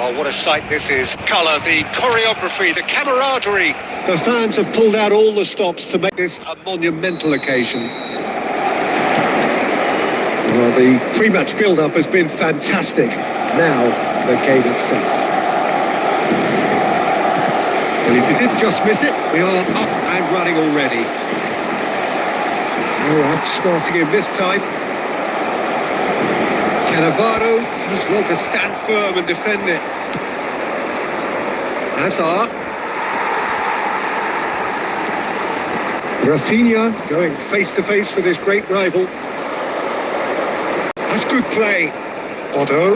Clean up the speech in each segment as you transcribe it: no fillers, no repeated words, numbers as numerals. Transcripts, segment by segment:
Oh, what a sight this is. Colour, the choreography, the camaraderie. The fans have pulled out all the stops to make this a monumental occasion. Well, the pre-match build-up has been fantastic. Now, the game itself. Well, if you did just miss it, we are up and running already. Oh, outsmarting him this time. Cannavaro does well to stand firm and defend it. Hazard. Rafinha going face-to-face with his great rival. That's good play. Otto.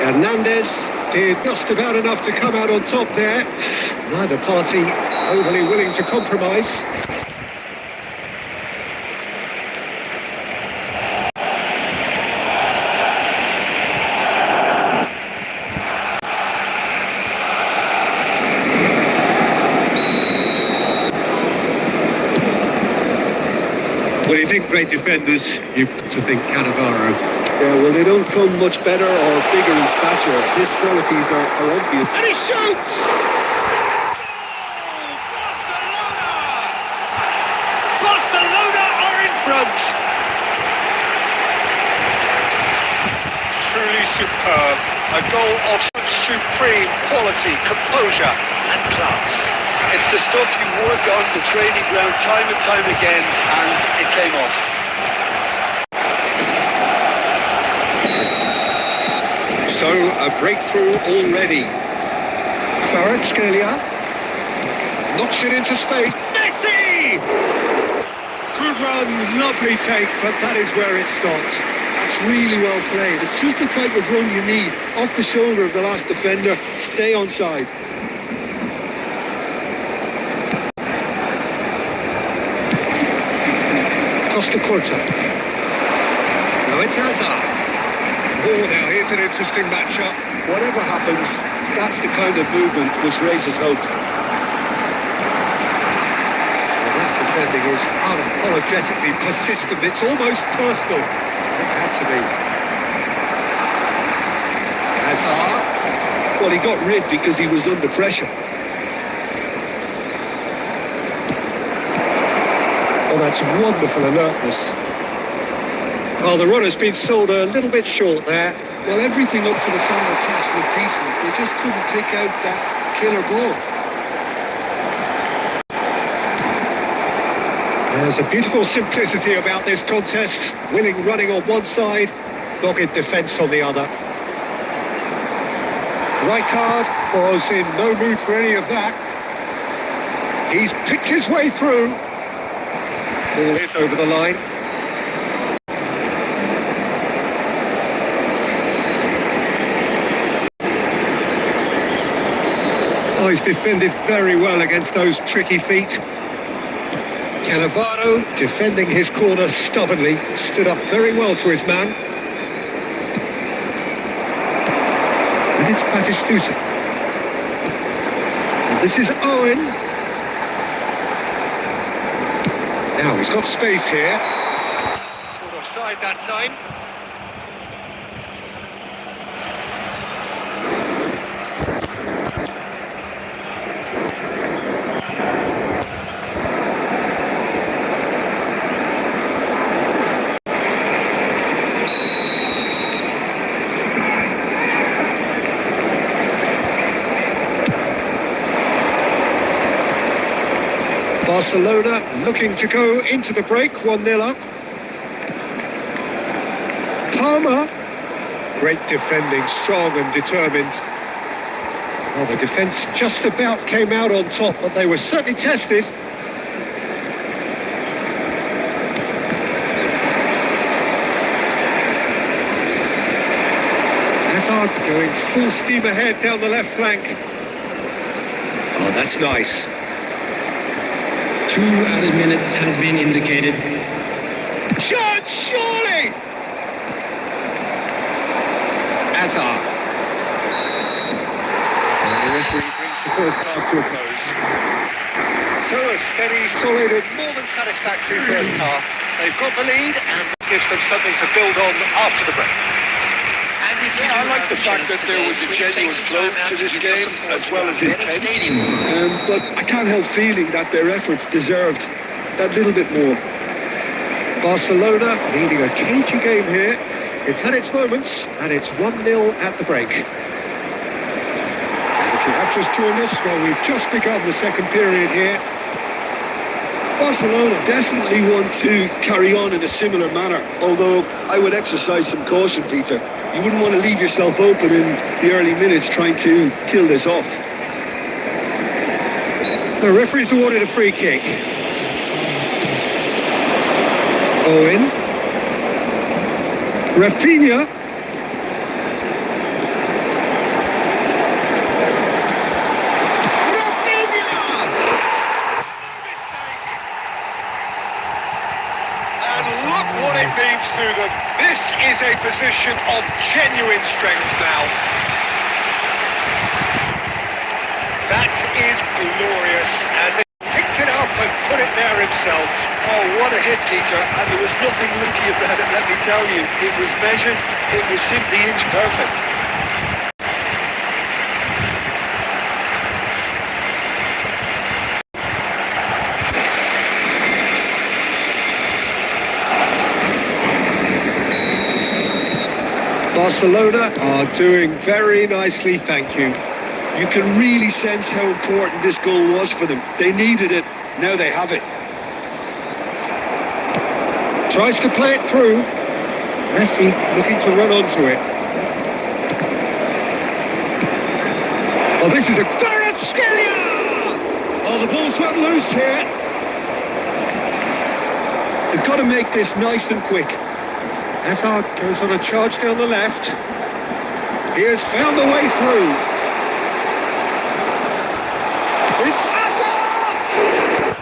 Hernandez did just about enough to come out on top there. Neither party overly willing to compromise. When you think great defenders, you've got to think Cannavaro. Yeah, well, they don't come much better or bigger in stature. His qualities are obvious. And he shoots! Barcelona are in front! Truly superb. A goal of such supreme quality, composure and class. It's the stuff you work on the training ground time and time again, and it came off. So, a breakthrough already. Kvaratskhelia knocks it into space. Messi! Good run, lovely take, but that is where it stops. It's really well played. It's just the type of run you need. Off the shoulder of the last defender, stay onside. Costa Curta. Now it's Hazard. Oh, now here's an interesting matchup. Whatever happens, that's the kind of movement which raises hope. Well, that defending is unapologetically persistent. It's almost personal. It had to be. Hazard. Well, he got rid because he was under pressure. Oh, that's wonderful alertness. Well, the runner's been sold a little bit short there. Well, everything up to the final pass looked decent. They just couldn't take out that killer ball. There's a beautiful simplicity about this contest. Willing running on one side, dogged defence on the other. Rijkaard was in no mood for any of that. He's picked his way through. Ball is over the line. Oh, he's defended very well against those tricky feet. Cannavaro, defending his corner stubbornly, stood up very well to his man. And it's Batistuta. And this is Owen. Now he's got space here. Caught offside that time. Barcelona looking to go into the break, 1-0 up. Palmer, great defending, strong and determined. Well, the defence just about came out on top, but they were certainly tested. Hazard going full steam ahead down the left flank. Oh, that's nice. 2 added minutes has been indicated. Shot, surely! Hazard. And the referee brings the first half to a close. So a steady, solid and more than satisfactory first half. They've got the lead and that gives them something to build on after the break. And it Yeah, I like the fact that there was a genuine flow to this game as well as intent. But I can't help feeling that their efforts deserved that little bit more. Barcelona leading a cagey game here. It's had its moments, and it's 1-0 at the break. And if you have just joined us, well, we've just begun the second period here. Barcelona definitely want to carry on in a similar manner, although I would exercise some caution, Peter. You wouldn't want to leave yourself open in the early minutes trying to kill this off. The referee's awarded a free kick. Owen. Rafinha. What it means to them. This is a position of genuine strength now. That is glorious, as he picked it up and put it there himself. Oh, what a hit, Peter, and there was nothing lucky about it, let me tell you. It was measured, it was simply inch perfect. Barcelona are doing very nicely, thank you. You can really sense how important this goal was for them. They needed it, now they have it. Tries to play it through. Messi looking to run onto it. Oh, this is a Kvaratskhelia! Oh, the ball's run loose here. They've got to make this nice and quick. Hazard goes on a charge down the left. He has found the way through. It's Hazard!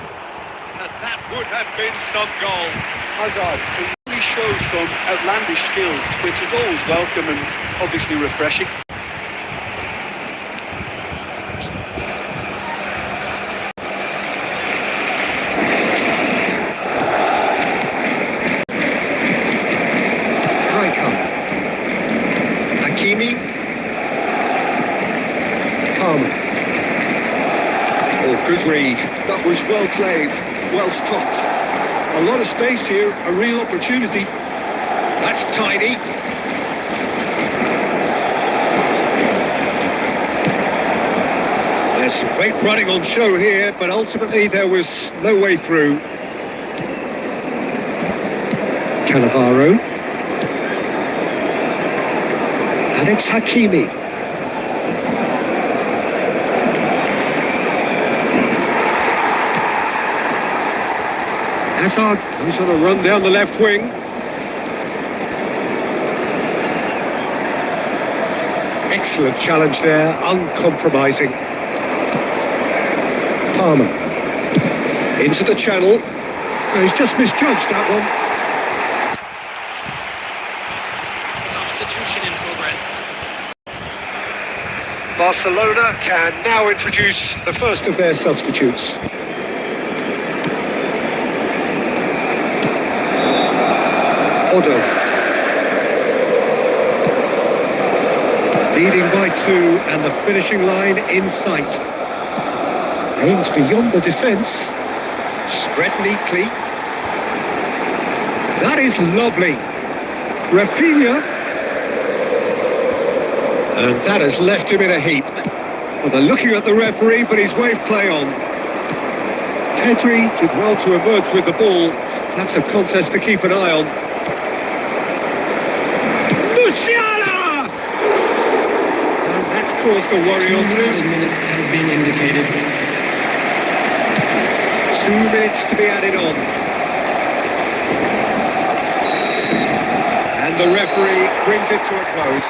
And that would have been some goal. Hazard can really show some outlandish skills, which is always welcome and obviously refreshing. Good read. That was well played, well stopped. A lot of space here, a real opportunity. That's tidy. There's some great running on show here, but ultimately there was no way through. Cannavaro. And it's Hakimi. Hazard goes on a run down the left wing. Excellent challenge there, uncompromising. Palmer. Into the channel. Oh, he's just misjudged that one. Substitution in progress. Barcelona can now introduce the first of their substitutes. Odo. Leading by 2 and the finishing line in sight. Aimed beyond the defence. Spread neatly. That is lovely. Rafinha. And that has left him in a heap. Well, they're looking at the referee, but he's waved play on. Pedri did well to emerge with the ball. That's a contest to keep an eye on. Musiala! And that's caused a worry on 2 minutes has been indicated. 2 minutes to be added on. And the referee brings it to a close.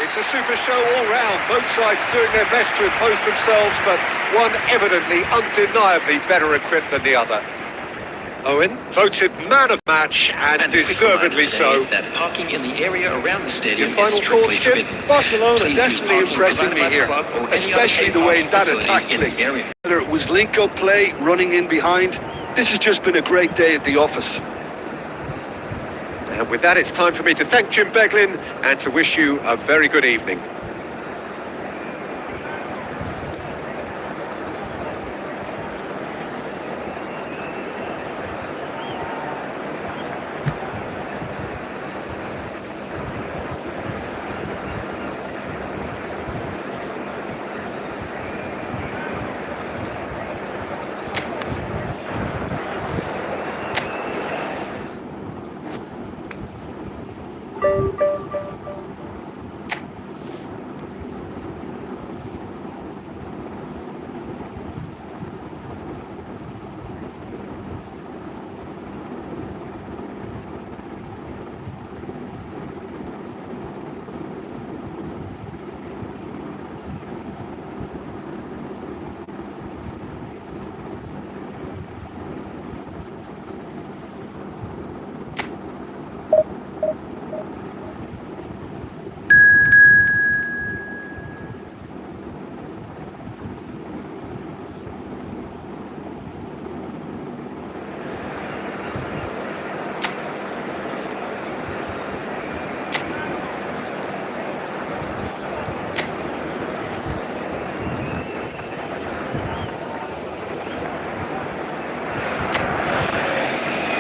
It's a super show all round. Both sides doing their best to impose themselves, but one evidently, undeniably better equipped than the other. Owen, Voted man of match, and deservedly so. That parking in the area around the stadium. Your final thoughts, Jim? Barcelona definitely impressing me here, especially the way that attack clicked. Whether it was link-up play, running in behind, this has just been a great day at the office. And with that, it's time for me to thank Jim Beglin and to wish you a very good evening.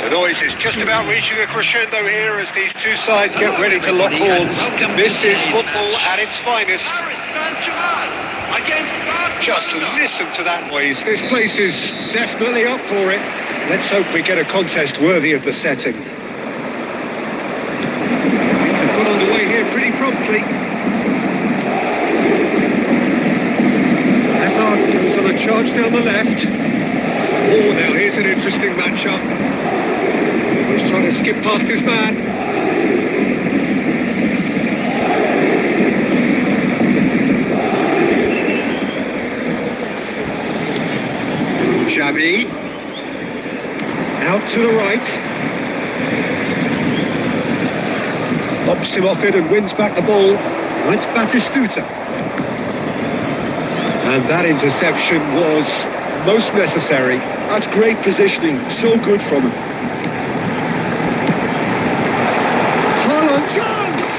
The noise is just about reaching a crescendo here as these two sides get ready to lock horns. This is football at its finest. Just listen to that noise. This place is definitely up for it. Let's hope we get a contest worthy of the setting. Things have got underway here pretty promptly. Hazard goes on a charge down the left. Oh, now here's an interesting matchup. He's trying to skip past his man. Xavi. Out to the right. Bobs him off it and wins back the ball. Now it's Batistuta. And that interception was most necessary. That's great positioning, so good from him. Chance!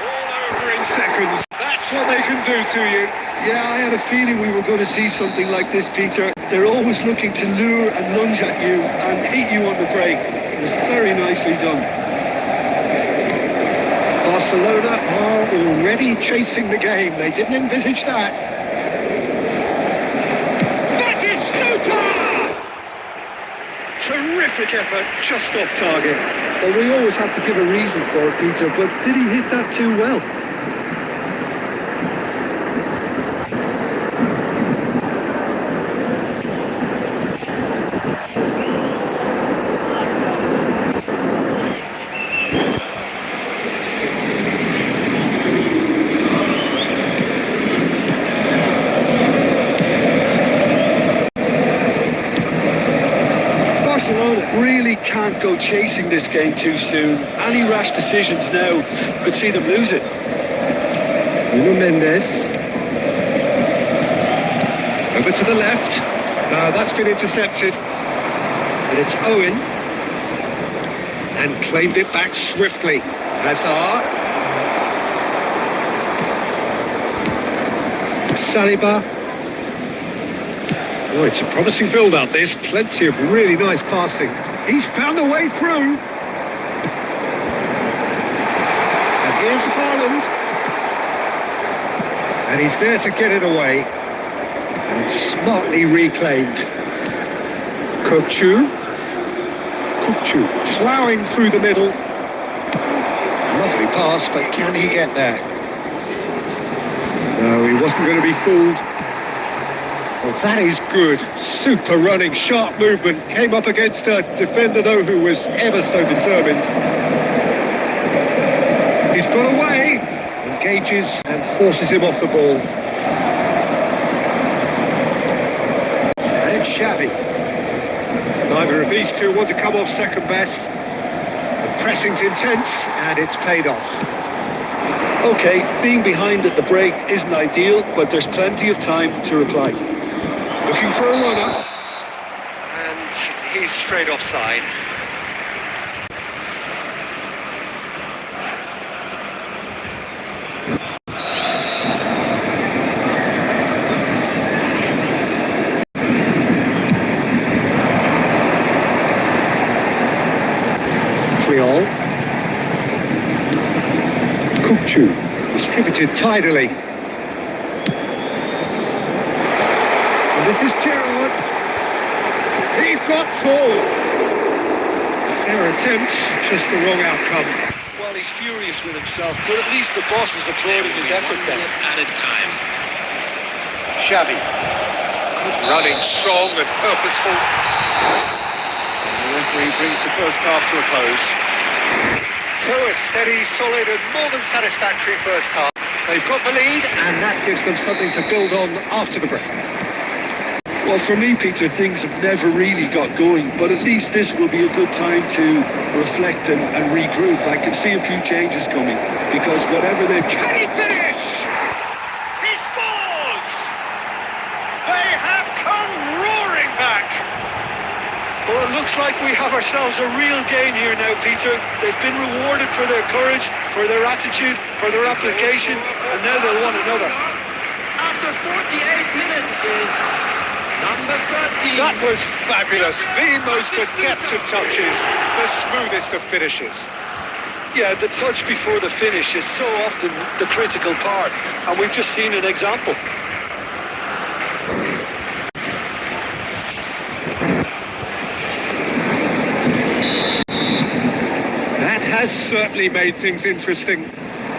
All over in seconds. That's what they can do to you. Yeah, I had a feeling we were going to see something like this, Peter. They're always looking to lure and lunge at you and hit you on the break. It was very nicely done. Barcelona are already chasing the game. They didn't envisage that. Terrific effort, just off target. Well, we always have to give a reason for it, Peter, but did he hit that too well? Barcelona really can't go chasing this game too soon. Any rash decisions now could see them lose it. Nuno Mendes. Over to the left. That's been intercepted. But it's Owen. And claimed it back swiftly. Hazard. Saliba. Oh, it's a promising build-up, this. Plenty of really nice passing. He's found a way through. And here's Haaland. And he's there to get it away. And smartly reclaimed. Kukçu ploughing through the middle. Lovely pass, but can he get there? No, he wasn't going to be fooled. Well, that is good. Super running, sharp movement. Came up against a defender, though, who was ever so determined. He's got away. Engages and forces him off the ball. And it's Xavi. Neither of these two want to come off second best. The pressing's intense, and it's paid off. OK, being behind at the break isn't ideal, but there's plenty of time to reply. Looking for a runner. And he's straight offside. Triol. Kukcu, distributed tidily. And this is Gerrard. He's got Toll. Fair attempt, just the wrong outcome. Well, he's furious with himself, but at least the boss is applauding his effort then. Added time. Xavi. Good running, strong and purposeful. And the referee brings the first half to a close. So a steady, solid and more than satisfactory first half. They've got the lead, and that gives them something to build on after the break. Well, for me, Peter, things have never really got going, but at least this will be a good time to reflect and regroup. I can see a few changes coming, because whatever they... Can he finish? He scores! They have come roaring back! Well, it looks like we have ourselves a real game here now, Peter. They've been rewarded for their courage, for their attitude, for their application, and now they'll want another. After 48 minutes is number 13. That was fabulous. The most adept of touches, the smoothest of finishes. Yeah, the touch before the finish is so often the critical part, and we've just seen an example. That has certainly made things interesting.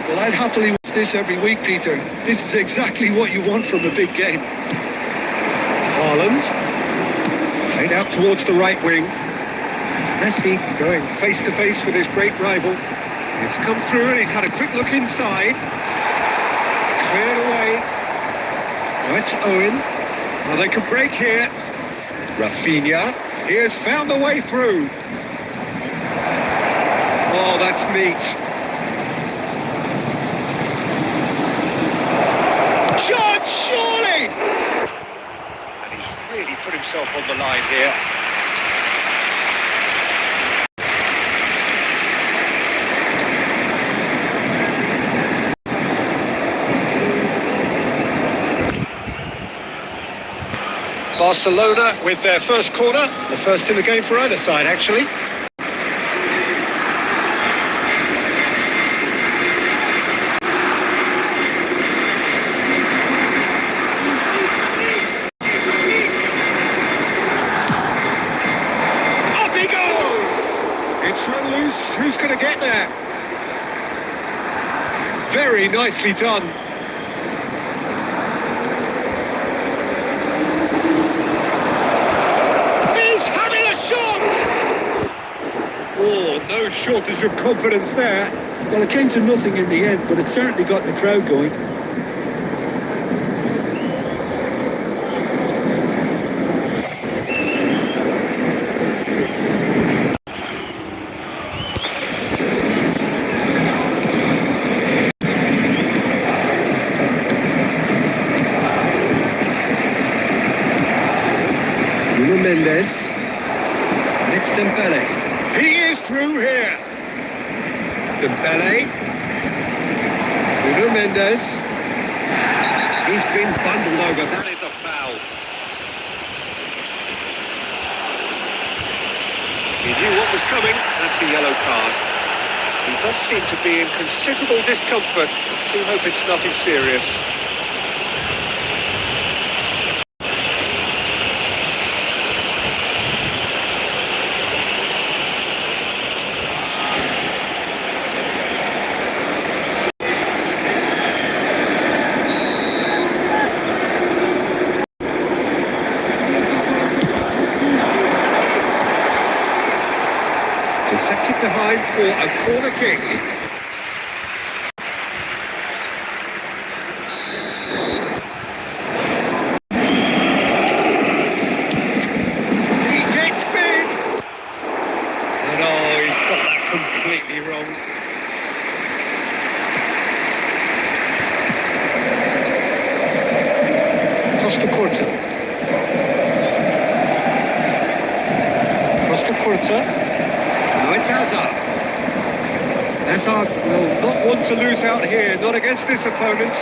Well, I'd happily watch this every week, Peter. This is exactly what you want from a big game. Haaland, played out towards the right wing. Messi going face to face with his great rival. It's come through and he's had a quick look inside. Cleared away. Now it's Owen. Well, they could break here. Rafinha, he has found the way through. Oh, that's neat. Shot, surely! And he's really put himself on the line here. Barcelona with their first corner, the first in the game for either side, actually. Up he goes! It's run loose. Who's going to get there? Very nicely done. Oh, no shortage of confidence there. Well, it came to nothing in the end, but it certainly got the crowd going. Nuno Mendes. And it's Dembele. He is through here. Dembele. Nuno Mendes. He's been bundled over. That is a foul. He knew what was coming. That's a yellow card. He does seem to be in considerable discomfort. Do hope it's nothing serious. Deflected behind for a corner kick. He gets big. And oh, he's got that completely wrong. Costa Corta. Frankfurter. Now it's Hazard. Hazard will not want to lose out here, not against this opponent.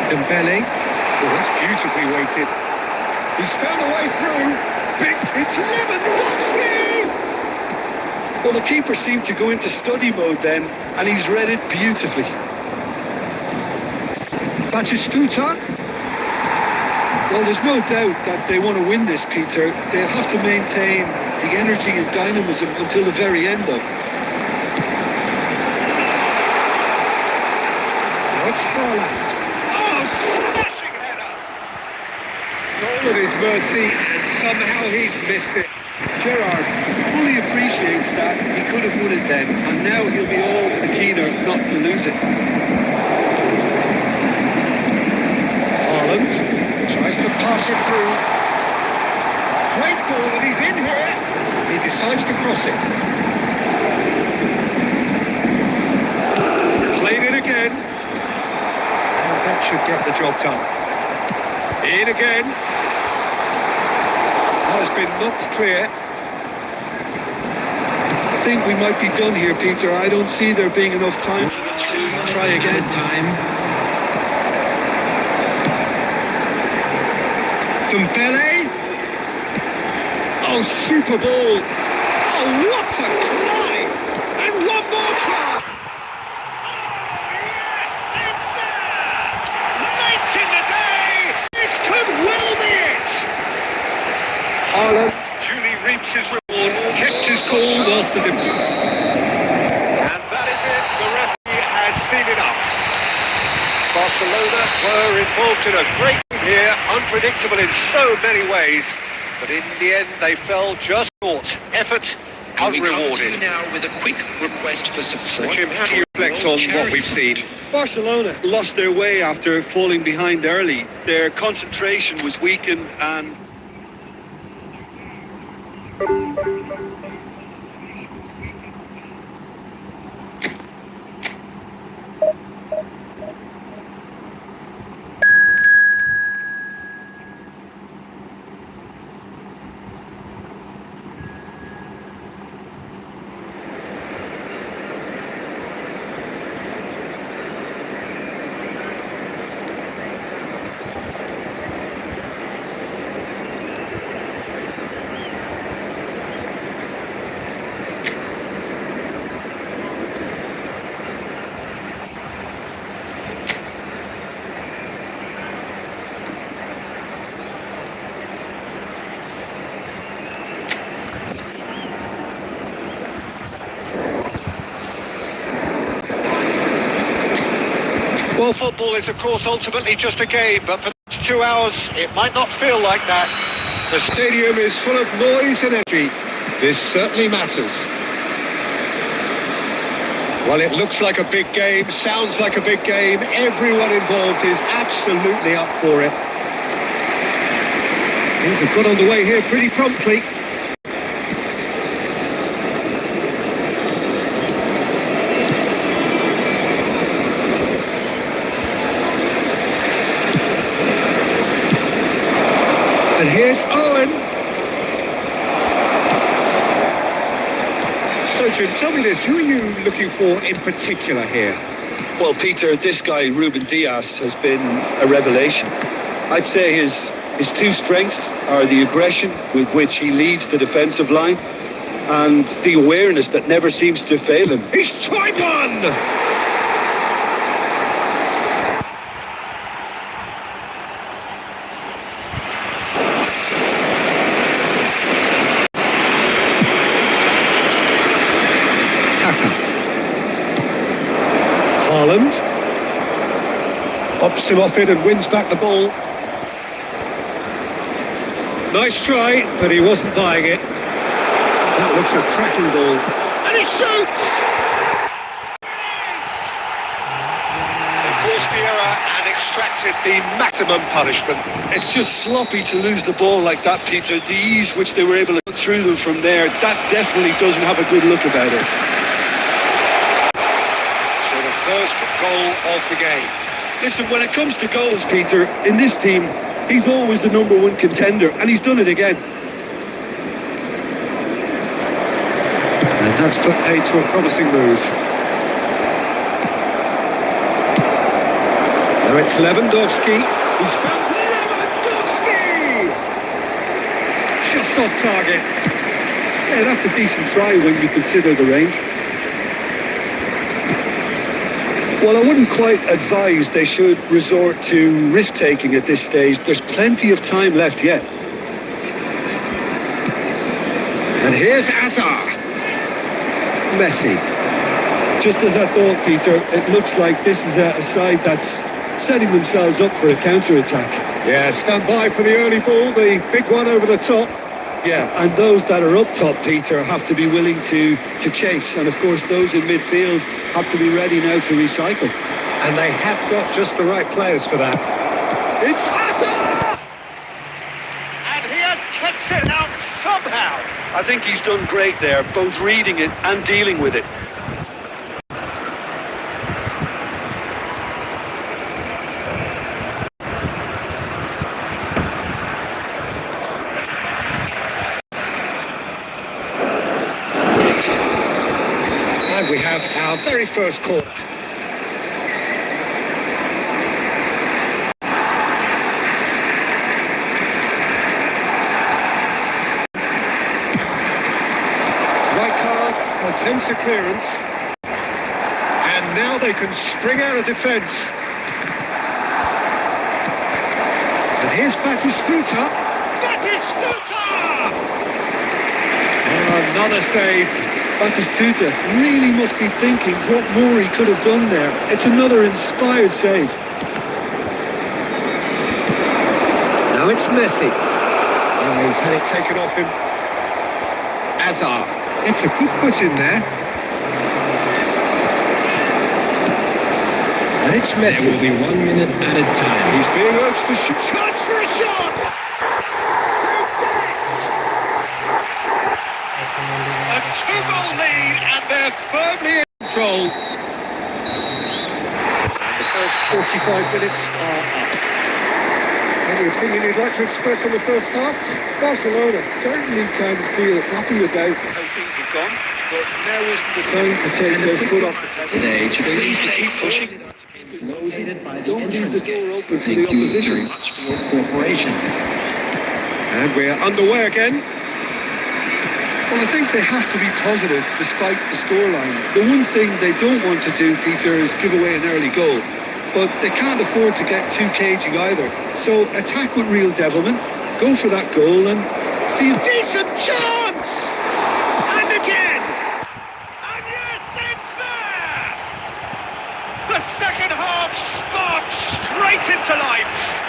Dembele. Oh, that's beautifully weighted. He's found a way through. It's Lewandowski! Well, the keeper seemed to go into study mode then, and he's read it beautifully. Batistuta. Well, there's no doubt that they want to win this, Peter. They'll have to maintain the energy and dynamism until the very end, though. Now it's Haaland. Oh, smashing header! Goal at his mercy, and somehow he's missed it. Gerrard fully appreciates that he could have won it then, and now he'll be all the keener not to lose it. Haaland tries to pass it through. Great ball, and he's in here. He decides to cross it. Played it again. And that should get the job done. In again. That has been knocked clear. I think we might be done here, Peter. I don't see there being enough time to try again. Dembele. Oh, super ball. Oh, what a climb! And one more try. Yes, it's there! Late in the day! This could well be it! Haaland duly reaps his reward, kept his cool whilst the... And that is it, the referee has seen enough. Barcelona were involved in a great game here, unpredictable in so many ways, but in the end they fell just short. Effort unrewarded. Now with a quick request for support. So Jim, how do you reflect on what we've seen? Barcelona lost their way after falling behind early. Their concentration was weakened and... Well, football is, of course, ultimately just a game, but for 2 hours, it might not feel like that. The stadium is full of noise and energy. This certainly matters. Well, it looks like a big game, sounds like a big game. Everyone involved is absolutely up for it. Things have got underway here pretty promptly. And here's Owen. So, Jim, tell me this, who are you looking for in particular here? Well, Peter, this guy, Ruben Dias, has been a revelation. I'd say his two strengths are the aggression with which he leads the defensive line and the awareness that never seems to fail him. He's tried one! Haaland pops him off it and wins back the ball. Nice try, but he wasn't buying it. That looks a cracking ball. And he shoots! Enforced the error and extracted the maximum punishment. It's just sloppy to lose the ball like that, Peter. The ease which they were able to put through them from there, that definitely doesn't have a good look about it. So the first goal of the game. Listen, when it comes to goals, Peter, in this team, he's always the #1 contender, and he's done it again. That's put paid to a promising move. Now it's Lewandowski. He's found Lewandowski! Just off target. Yeah, that's a decent try when you consider the range. Well, I wouldn't quite advise they should resort to risk-taking at this stage. There's plenty of time left yet. And here's Azar. Messi. Just as I thought, Peter, it looks like this is a side that's setting themselves up for a counter-attack. Yeah, stand by for the early ball, the big one over the top. Yeah, and those that are up top, Peter, have to be willing to chase. And of course, those in midfield have to be ready now to recycle. And they have got just the right players for that. It's Azar! And he has kept it out somehow. I think he's done great there, both reading it and dealing with it. And we have our very first corner. Right card, attempts a clearance. And now they can spring out of defence. And here's Batistuta. Batistuta! Oh, another save. Batistuta really must be thinking what more he could have done there. It's another inspired save. Now it's Messi. Oh, he's had it taken off him. Azar. It's a good put in there. And it's Messi. There will be 1 minute added time. He's being urged to shoot. Chance for a shot! A two-goal lead, and they're firmly in control. And the first 45 minutes are up. Any opinion you'd like to express on the first half? Barcelona certainly can feel happy about how things have gone, but now isn't the time to take their foot off the pedal. Today to They be need to keep pushing. by the Don't leave the entrance door gate. open for Thank the you opposition. very much for your cooperation. And we're underway again. Well, I think they have to be positive despite the scoreline. The one thing they don't want to do, Peter, is give away an early goal. But they can't afford to get too cagey either. So attack with real devilment, go for that goal and see if... Decent chance! And again! And yes, it's there! The second half sparked straight into life.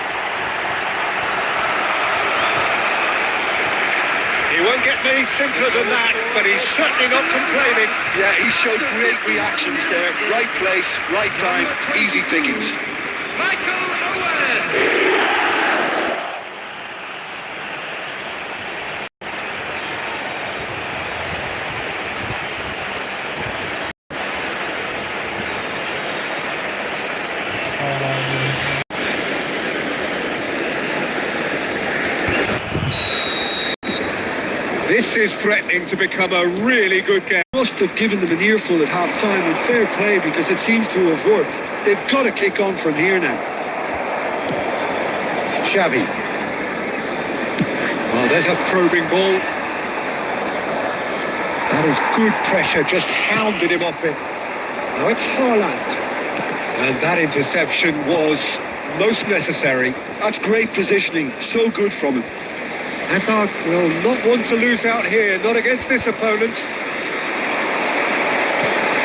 He won't get many simpler than that, but he's certainly not complaining. Yeah, he showed great reactions there. Right place, right time, easy pickings. Michael Owen! This is threatening to become a really good game. Must have given them an earful at half-time, and fair play because it seems to have worked. They've got to kick on from here now. Xavi. Oh, there's a probing ball. That is good pressure, just hounded him off it. Now it's Haaland. And that interception was most necessary. That's great positioning, so good from him. Hazard will not want to lose out here, not against this opponent.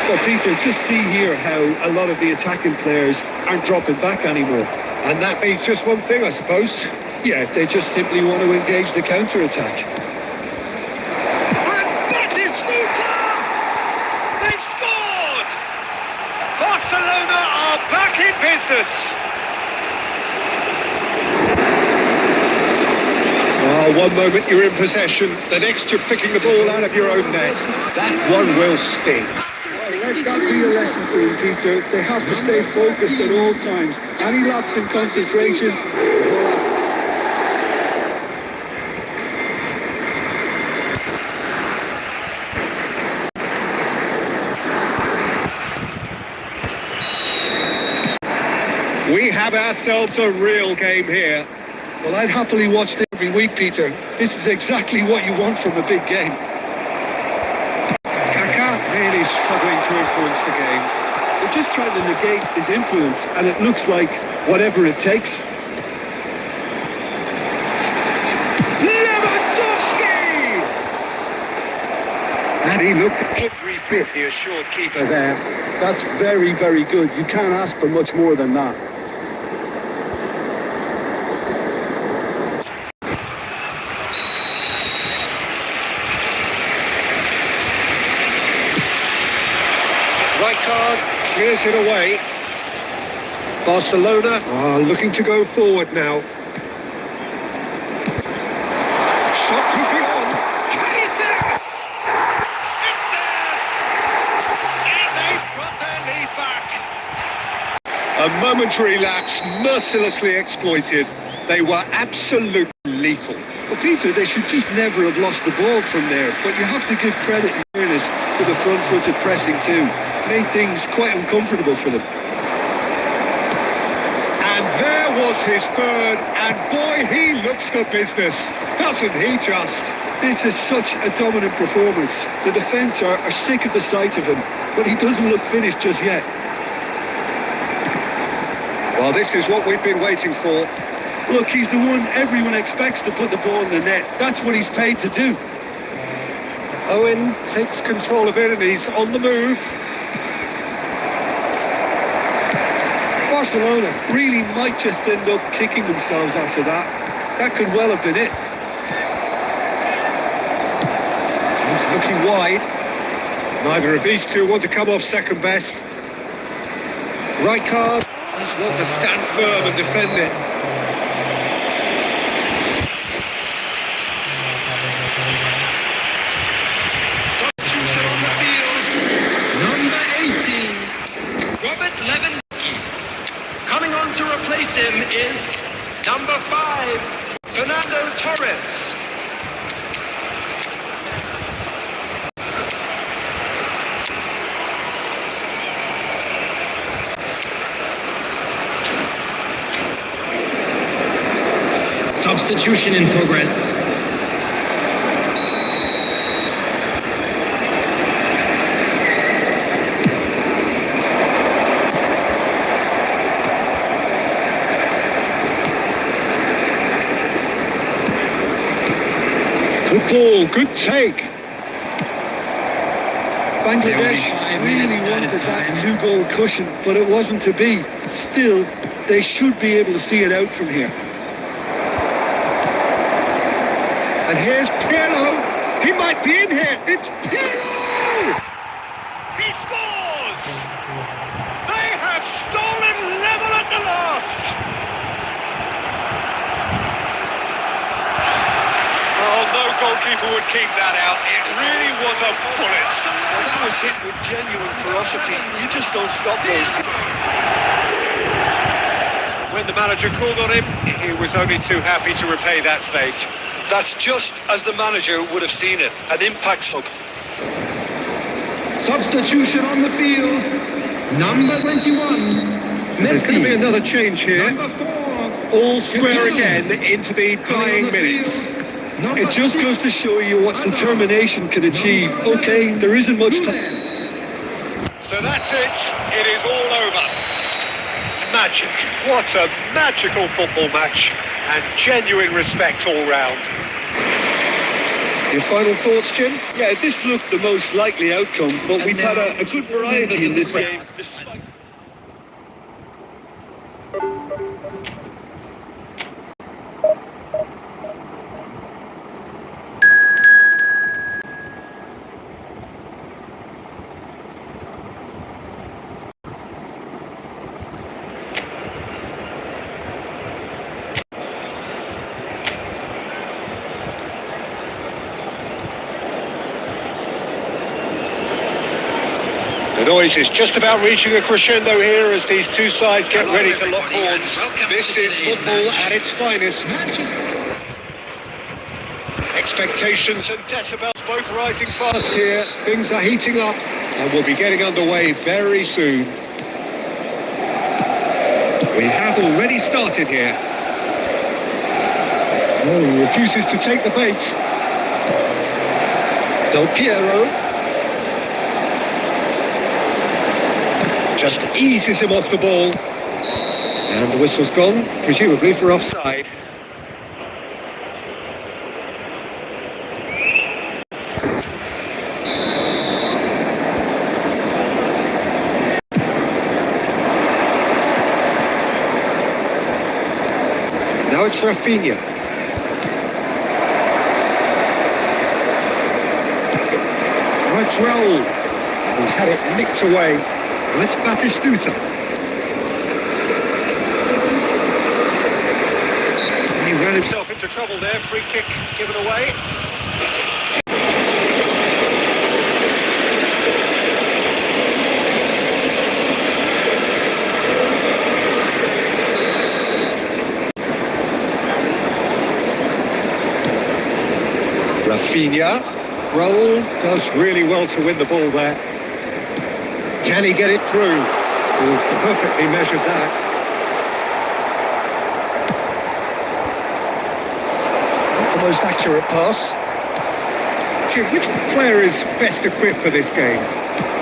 Well, Peter, just see here how a lot of the attacking players aren't dropping back anymore. And that means just one thing, I suppose. Yeah, they just simply want to engage the counter-attack. And Batistuta! They've scored! Barcelona are back in business. Oh, one moment you're in possession, the next you're picking the ball out of your own net. That one will sting. Well, let that be a lesson to them, Peter. They have to stay focused at all times. Any lapse in concentration, voila. have ourselves a real game here. Well, I'd happily watch this every week, Peter. This is exactly what you want from a big game. Kaká really struggling to influence the game. They're just trying to negate his influence, and it looks like whatever it takes. And he looked every bit the assured keeper there. That's very, very good. You can't ask for much more than that. Right card, clears it away. Barcelona are looking to go forward now. Shot could be on. Can he finish? It's there! And they've got their lead back. A momentary lapse mercilessly exploited. They were absolutely lethal. Well, Peter, they should just never have lost the ball from there, but you have to give credit and fairness to the front-footed pressing too. Made things quite uncomfortable for them. And there was his third, and boy, he looks the business, doesn't he just? This is such a dominant performance. The defence are sick of the sight of him, but he doesn't look finished just yet. Well, this is what we've been waiting for. Look, he's the one everyone expects to put the ball in the net. That's what he's paid to do. Owen takes control of it and he's on the move. Barcelona really might just end up kicking themselves after that. That could well have been it. He's looking wide. Neither of these two want to come off second best. Right card does want to stand firm and defend it. Substitution on the field. Number 18, Robert Levin. Coming on to replace him is number 5, Fernando Torres. Substitution in progress. Good ball, good take. Bangladesh really wanted that two-goal cushion, but it wasn't to be. Still, they should be able to see it out from here. And here's Pirlo. He might be in here. It's Pirlo! He scores! They have stolen level at the last! Oh, no goalkeeper would keep that out. It really was a bullet. Well, that was hit with genuine ferocity. You just don't stop those. When the manager called on him, he was only too happy to repay that fate. That's just as the manager would have seen it. An impact sub. Substitution on the field. Number 21. There's going to be another change here. Number 4. All square again into the dying minutes. It just goes to show you what determination can achieve. Okay, there isn't much time. So that's it. It is all over. Magic. What a magical football match. And genuine respect all round. Your final thoughts, Jim? Yeah, this looked the most likely outcome, but we've had a good variety in this game. The noise is just about reaching a crescendo here as these two sides get ready to lock horns. This is football at its finest. Expectations and decibels both rising fast here. Things are heating up and we'll be getting underway very soon. We have already started here. Oh, he refuses to take the bait. Del Piero. Just eases him off the ball. And the whistle's gone, presumably for offside. Now it's Rafinha. Now it's Raul. And he's had it nicked away. Now it's Batistuta. He ran himself into trouble there. Free kick given away. Rafinha. Raul does really well to win the ball there. Can he get it through? Oh, perfectly measured that. Not the most accurate pass. Jim, which player is best equipped for this game?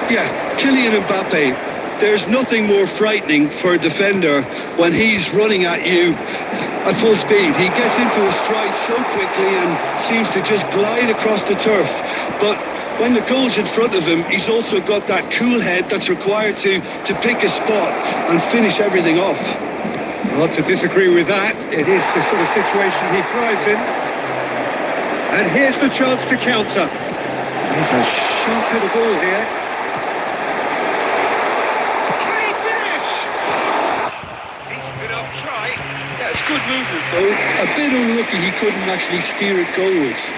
Yeah, Kylian Mbappe. There's nothing more frightening for a defender when he's running at you at full speed. He gets into a stride so quickly and seems to just glide across the turf. But when the goal's in front of him, he's also got that cool head that's required to pick a spot and finish everything off. Hard to disagree with that. It is the sort of situation he thrives in. And here's the chance to counter. He's a sharp little ball here. Can he finish? Decent enough try. Yeah, it's good movement though. A bit unlucky he couldn't actually steer it goalwards.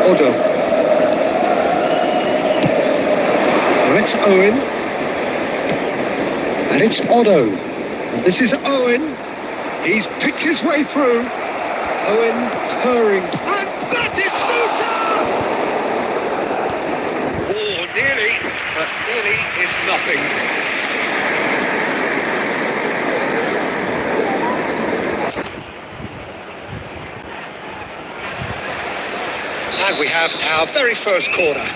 Odo. Now it's Owen. And it's Odo. And this is Owen. He's picked his way through. Owen turning. And Batistuta! Oh, nearly. But nearly is nothing. And we have our very first corner.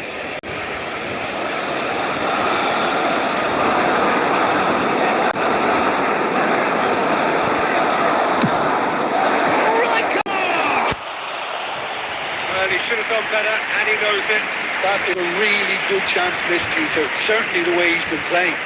Well, he should have done better, and he knows it. That was a really good chance missed, Peter. Certainly the way he's been playing.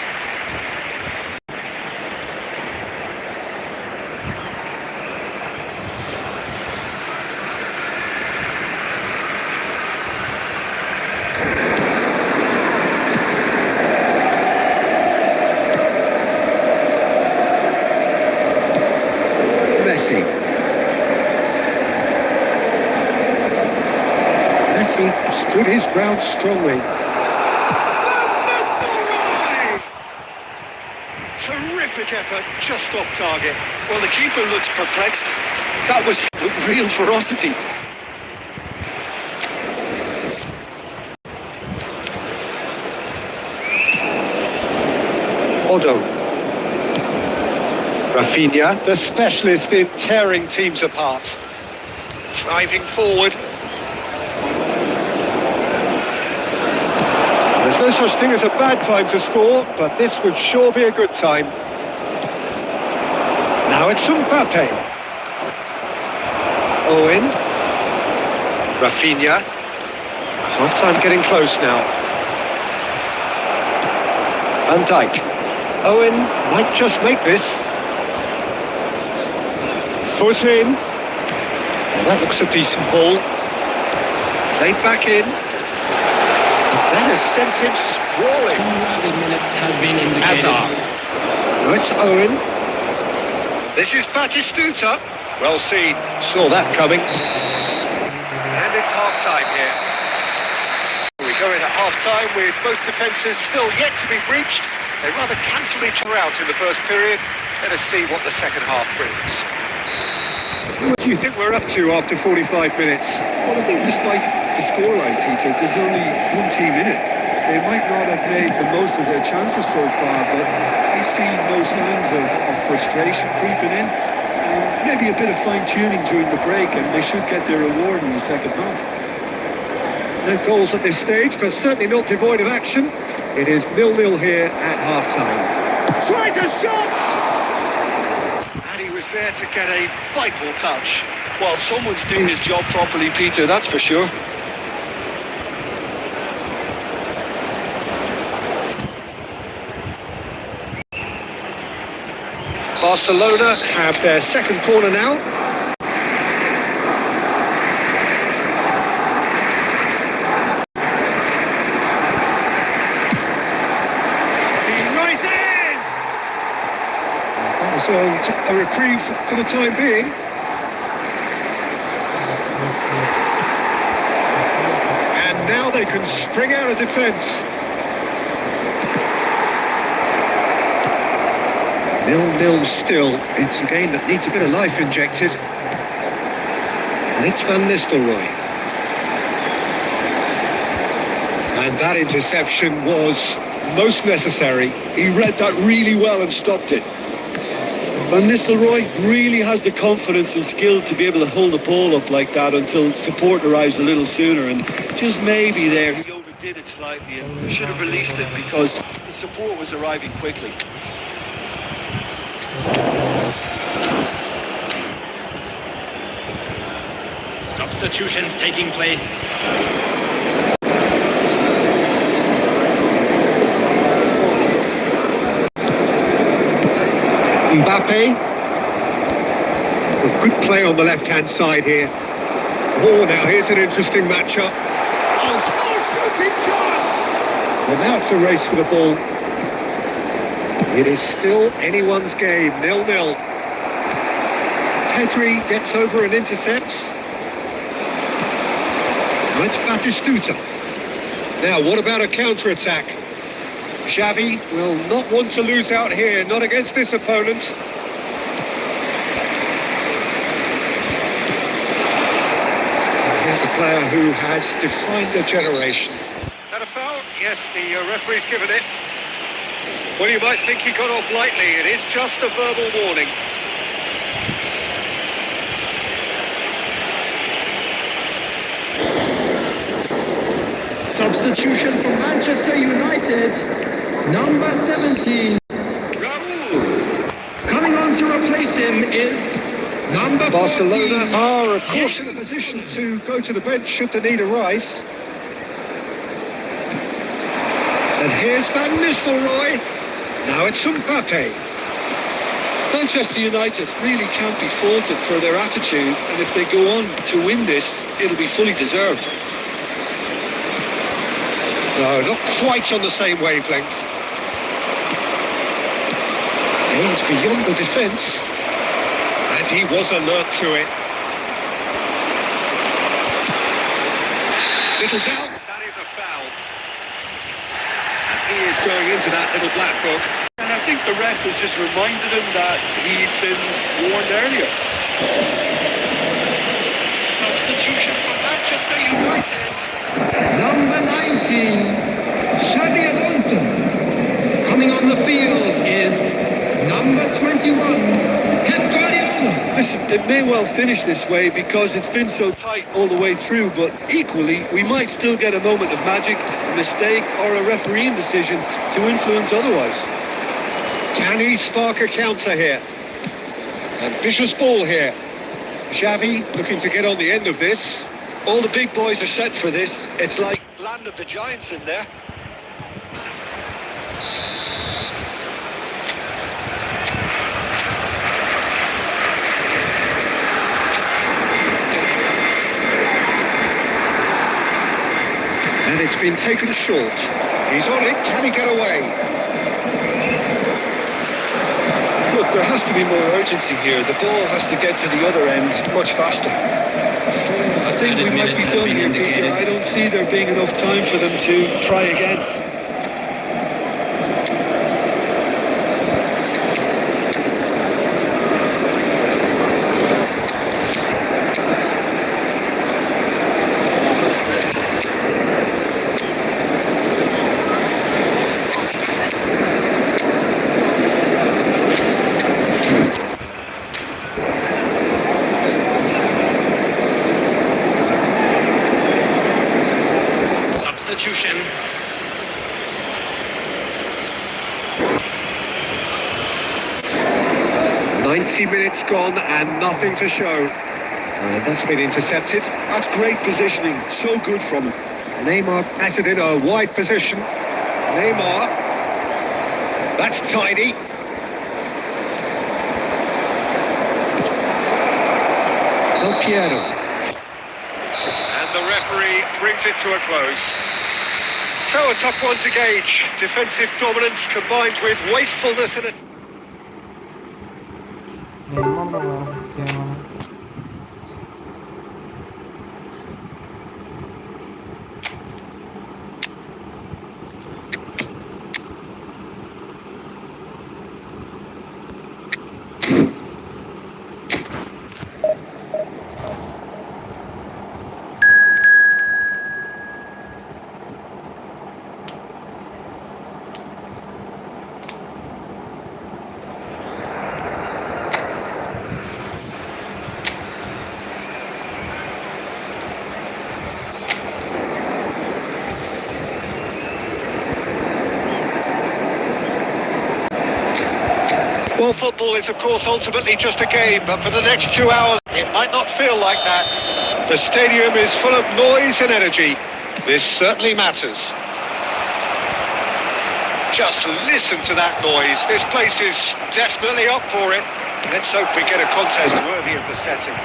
Messi stood his ground strongly. Terrific effort, just off target. Well, the keeper looks perplexed. That was real ferocity. Odo. Rafinha, the specialist in tearing teams apart. Driving forward. There's no such thing as a bad time to score, but this would sure be a good time. Now it's Mbappe. Owen. Rafinha. Half-time getting close now. Van Dijk. Owen might just make this. Foot in. Well, that looks a decent ball. Played back in. That has sent him sprawling. 2 added minutes has been indicated. Hazard. Now it's Owen. This is Batistuta. Well seen. Saw that coming. And it's half-time here. We go in at half-time with both defences still yet to be breached. They rather cancelled each other out in the first period. Let us see what the second half brings. What do you think we're up to after 45 minutes? Well, I think despite the scoreline, Peter, there's only one team in it. They might not have made the most of their chances so far, but I see no signs of frustration creeping in. Maybe a bit of fine-tuning during the break, and they should get their reward in the second half. No goals at this stage, but certainly not devoid of action. It is 0-0 here at half-time. Tries a shot! And he was there to get a vital touch. Well, someone's doing his job properly, Peter, that's for sure. Barcelona have their second corner now. He rises! So a reprieve for the time being. And now they can spring out of defence. 0-0 still. It's a game that needs a bit of life injected. And it's Van Nistelrooy. And that interception was most necessary. He read that really well and stopped it. Van Nistelrooy really has the confidence and skill to be able to hold the ball up like that until support arrives a little sooner, and just maybe there he overdid it slightly and should have released it because the support was arriving quickly. Substitutions taking place. Mbappe. Well, good play on the left-hand side here. Oh, now here's an interesting matchup. Oh, shooting chance! Well, now it's a race for the ball. It is still anyone's game, 0-0. Pedri gets over and intercepts. Now it's Batistuta. Now, what about a counter-attack? Xavi will not want to lose out here, not against this opponent. Here's a player who has defined a generation. That a foul? Yes, the referee's given it. Well, you might think he got off lightly. It is just a verbal warning. Substitution for Manchester United, number 17. Raul. Coming on to replace him is number 14. Barcelona are, of course, in a position to go to the bench should the need arise. And here's Van Nistelrooy. Now it's Mbappe. Manchester United really can't be faulted for their attitude, and if they go on to win this, it'll be fully deserved. No, not quite on the same wavelength. Aimed beyond the defence. And he was alert to it. Little doubt, that is a foul. And he is going into that little black book. And I think the ref has just reminded him that he'd been warned earlier. Substitution for Manchester United, number 19, Xabi Alonso. Coming on the field is number 21, Pep Guardiola. Listen, it may well finish this way because it's been so tight all the way through, but equally, we might still get a moment of magic, a mistake, or a refereeing decision to influence otherwise. Can he spark a counter here? Ambitious ball here. Xavi looking to get on the end of this. All the big boys are set for this. It's like land of the giants in there. And it's been taken short. He's on it. Can he get away? Look, there has to be more urgency here. The ball has to get to the other end much faster. I think we might be done here, Peter. I don't see there being enough time for them to try again. substitution. Minutes gone and nothing to show. That's been intercepted. That's great positioning. So good from him. Neymar passed in a wide position. Neymar. That's tidy. Del Piero. And the referee brings it to a close. So a tough one to gauge. Defensive dominance combined with wastefulness and നെയ്മറിന്റെ വേറെ പ്രത്യേകമാണ്. Well, football is, of course, ultimately just a game, but for the next 2 hours, it might not feel like that. The stadium is full of noise and energy. This certainly matters. Just listen to that noise. This place is definitely up for it. Let's hope we get a contest worthy of the setting.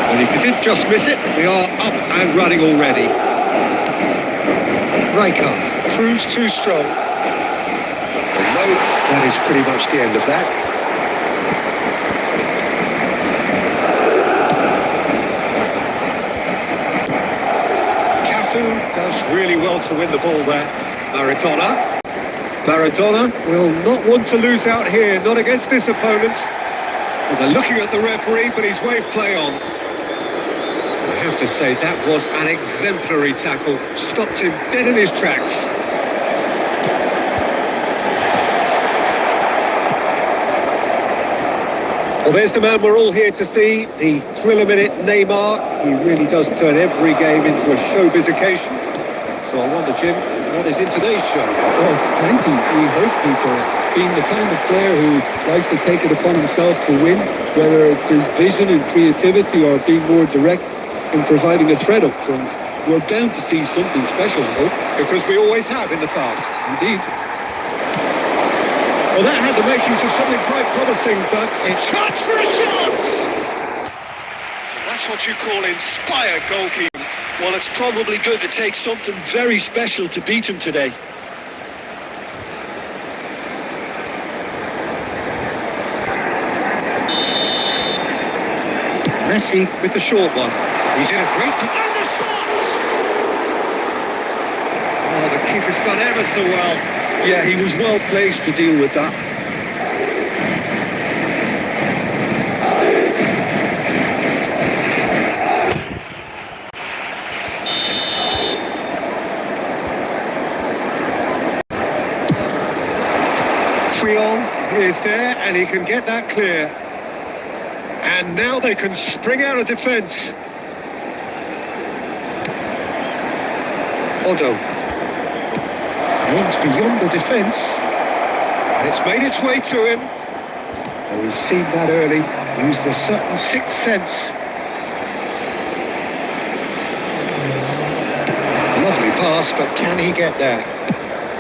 Well, if you did just miss it, we are up and running already. Rijkaard proves too strong. No, that is pretty much the end of that. Cafu does really well to win the ball there. Maradona will not want to lose out here, not against this opponent. Well, they're looking at the referee, but he's waved play on. I have to say, that was an exemplary tackle. Stopped him dead in his tracks. Well, there's the man we're all here to see, the thriller-minute Neymar. He really does turn every game into a showbiz occasion. So I wonder, Jim, what is in today's show? Oh, plenty. We hope, Peter. Being the kind of player who likes to take it upon himself to win, whether it's his vision and creativity or being more direct in providing a threat up front, we're bound to see something special, I hope. Because we always have in the past. Indeed. Well, that had the makings of something quite promising, but it's Chance for a shot! That's what you call inspired goalkeeping. Well, it's probably going to take something very special to beat him today. Messi with the short one. He's in a great... And the shot! Oh, the keeper's done ever so well. Yeah, he was well placed to deal with that. Triol is there, and he can get that clear. And now they can spring out of defence. Odo. Aims beyond the defence. And it's made its way to him. Oh, he's seen that early. Used a certain sixth sense. Lovely pass, but can he get there?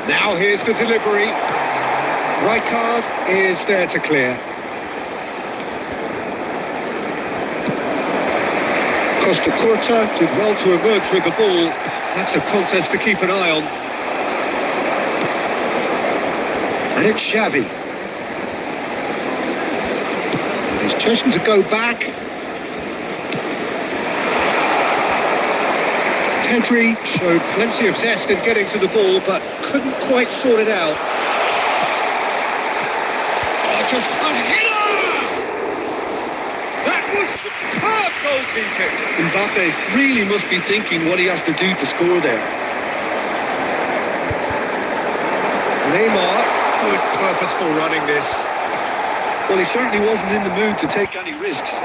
Now here's the delivery. Rijkaard is there to clear. Costa Curta did well to emerge with the ball. That's a contest to keep an eye on. And it's Xavi. And he's chosen to go back. Pedri showed plenty of zest in getting to the ball, but couldn't quite sort it out. Oh, just a header! That was superb goalkeeping. Mbappe really must be thinking what he has to do to score there. Neymar, good purposeful running this. Well, he certainly wasn't in the mood to take any risks.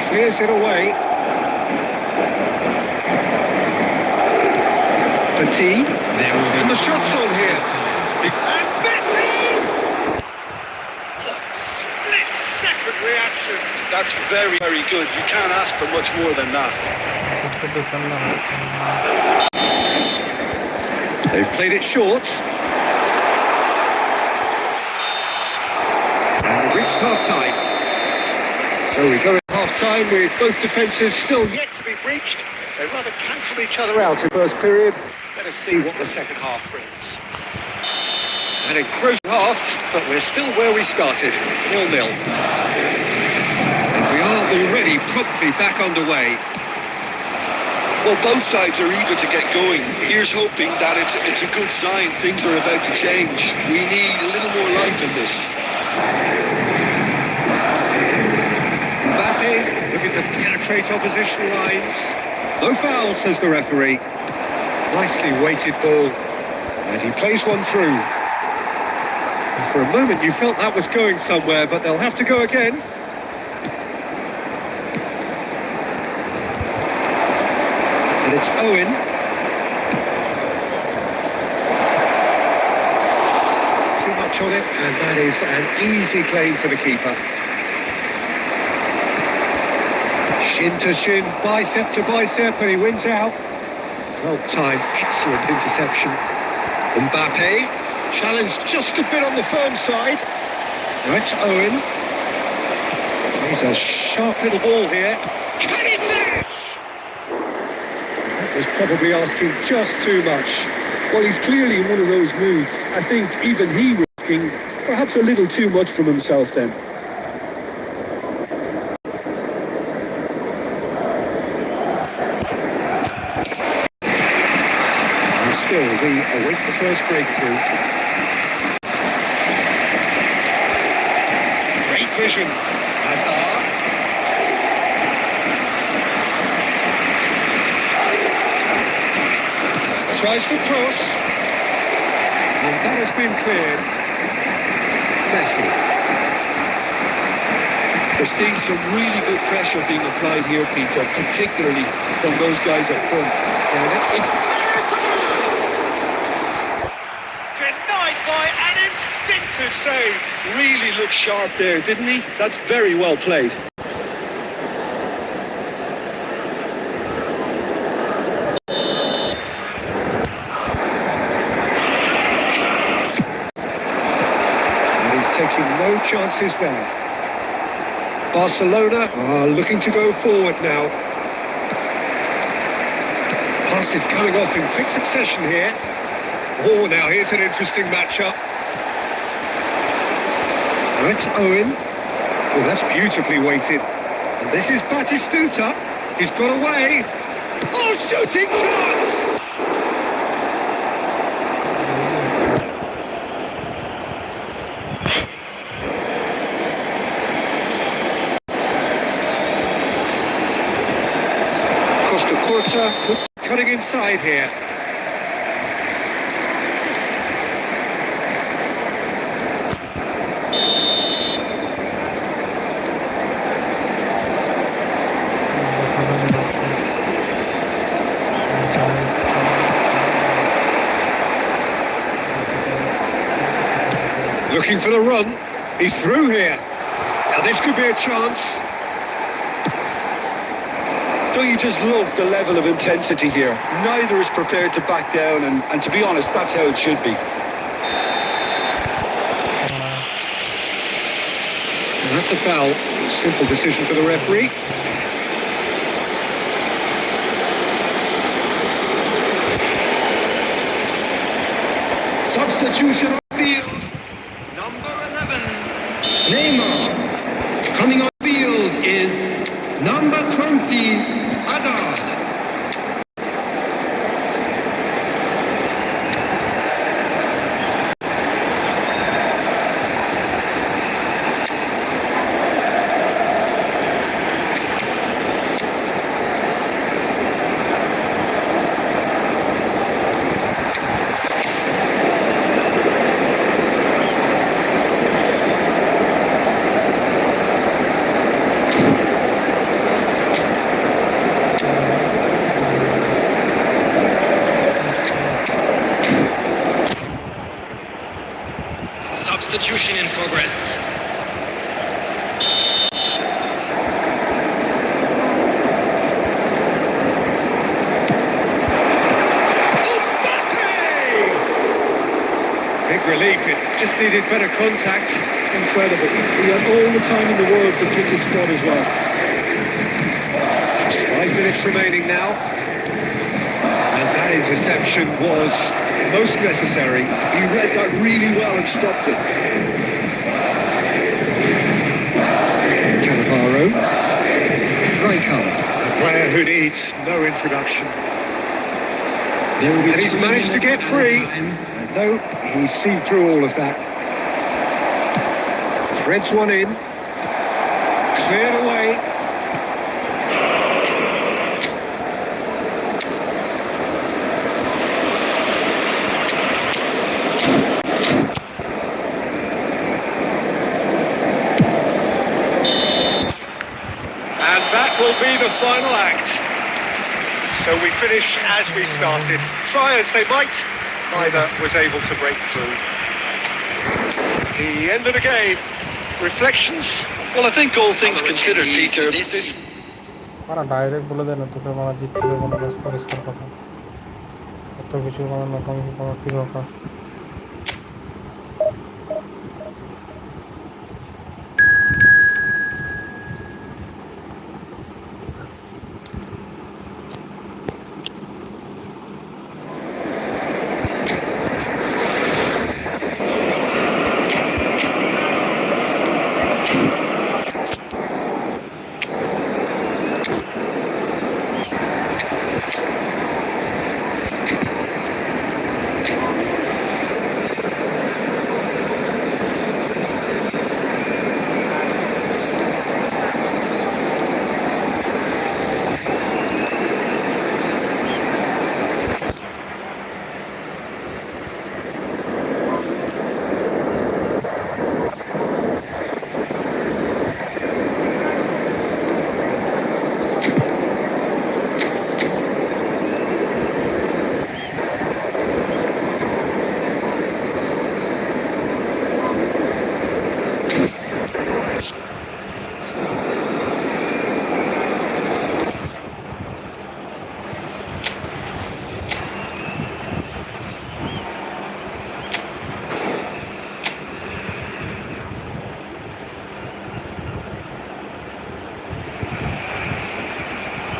clears it away. Petit, and the shot's on here. And Messi! Split-second reaction. That's very, very good. You can't ask for much more than that. इसको defend करना They've played it short. And we've reached half-time. So we go at half-time with both defences still yet to be breached. They rather cancel each other out in the first period. Let us see what the second half brings. An engrossing half, but we're still where we started, 0-0. And we are already promptly back underway. Well, both sides are eager to get going. Here's hoping that it's a good sign. Things are about to change. We need a little more life in this. Mbappe looking to penetrate opposition lines. No foul, says the referee. Nicely weighted ball. And he plays one through. And for a moment you felt that was going somewhere, but they'll have to go again. And it's Owen. Too much on it, and that is an easy claim for the keeper. Shin to shin, bicep to bicep, and he wins out. Well timed, excellent interception. Mbappe, challenged just a bit on the firm side. Now it's Owen. He's a sharp little ball here. Can he finish? That was probably asking just too much. Well, he's clearly in one of those moods. I think even he was asking perhaps a little too much from himself then. And still, we await the first breakthrough. Great vision. Hazard. Tries to cross, and that has been cleared. Messi. We're seeing some really good pressure being applied here, Peter, particularly from those guys up front. Denied by an instinctive save. Really looked sharp there, didn't he? That's very well played. Taking no chances there. Barcelona are looking to go forward now. Pass is coming off in quick succession here. Oh, now here's an interesting matchup. Now it's Owen. Oh, that's beautifully weighted. And this is Batistuta. He's got away. Oh, shooting chance! Cutting inside here. Looking for the run. He's through here. Now this could be a chance. Don't you just love the level of intensity here? Neither is prepared to back down, and to be honest, that's how it should be. And that's a foul. A simple decision for the referee. Substitution on field. Number 11, Neymar. Coming on field is number 20, Hazard. progress. Big relief, it just needed better contact. Incredible. He had all the time in the world to pick his spot as well. Just 5 minutes remaining now. And that interception was most necessary. He read that really well and stopped it. Cannavaro. Rijkaard, a player who needs no introduction. And he's managed to get free. And no, he's seen through all of that. Threads one in. Cleared away. And that will be the final act. So we finish as we started. Try as they might, neither was able to break through. The end of the game. Reflections? Well, I think all things considered, Peter, this... মারা direct বলে দেয় না তোকে মারা জিততে হবে কোনো কাজ পরিষ্কার কথা এত কিছু কোনো রকম কোনো কি দরকার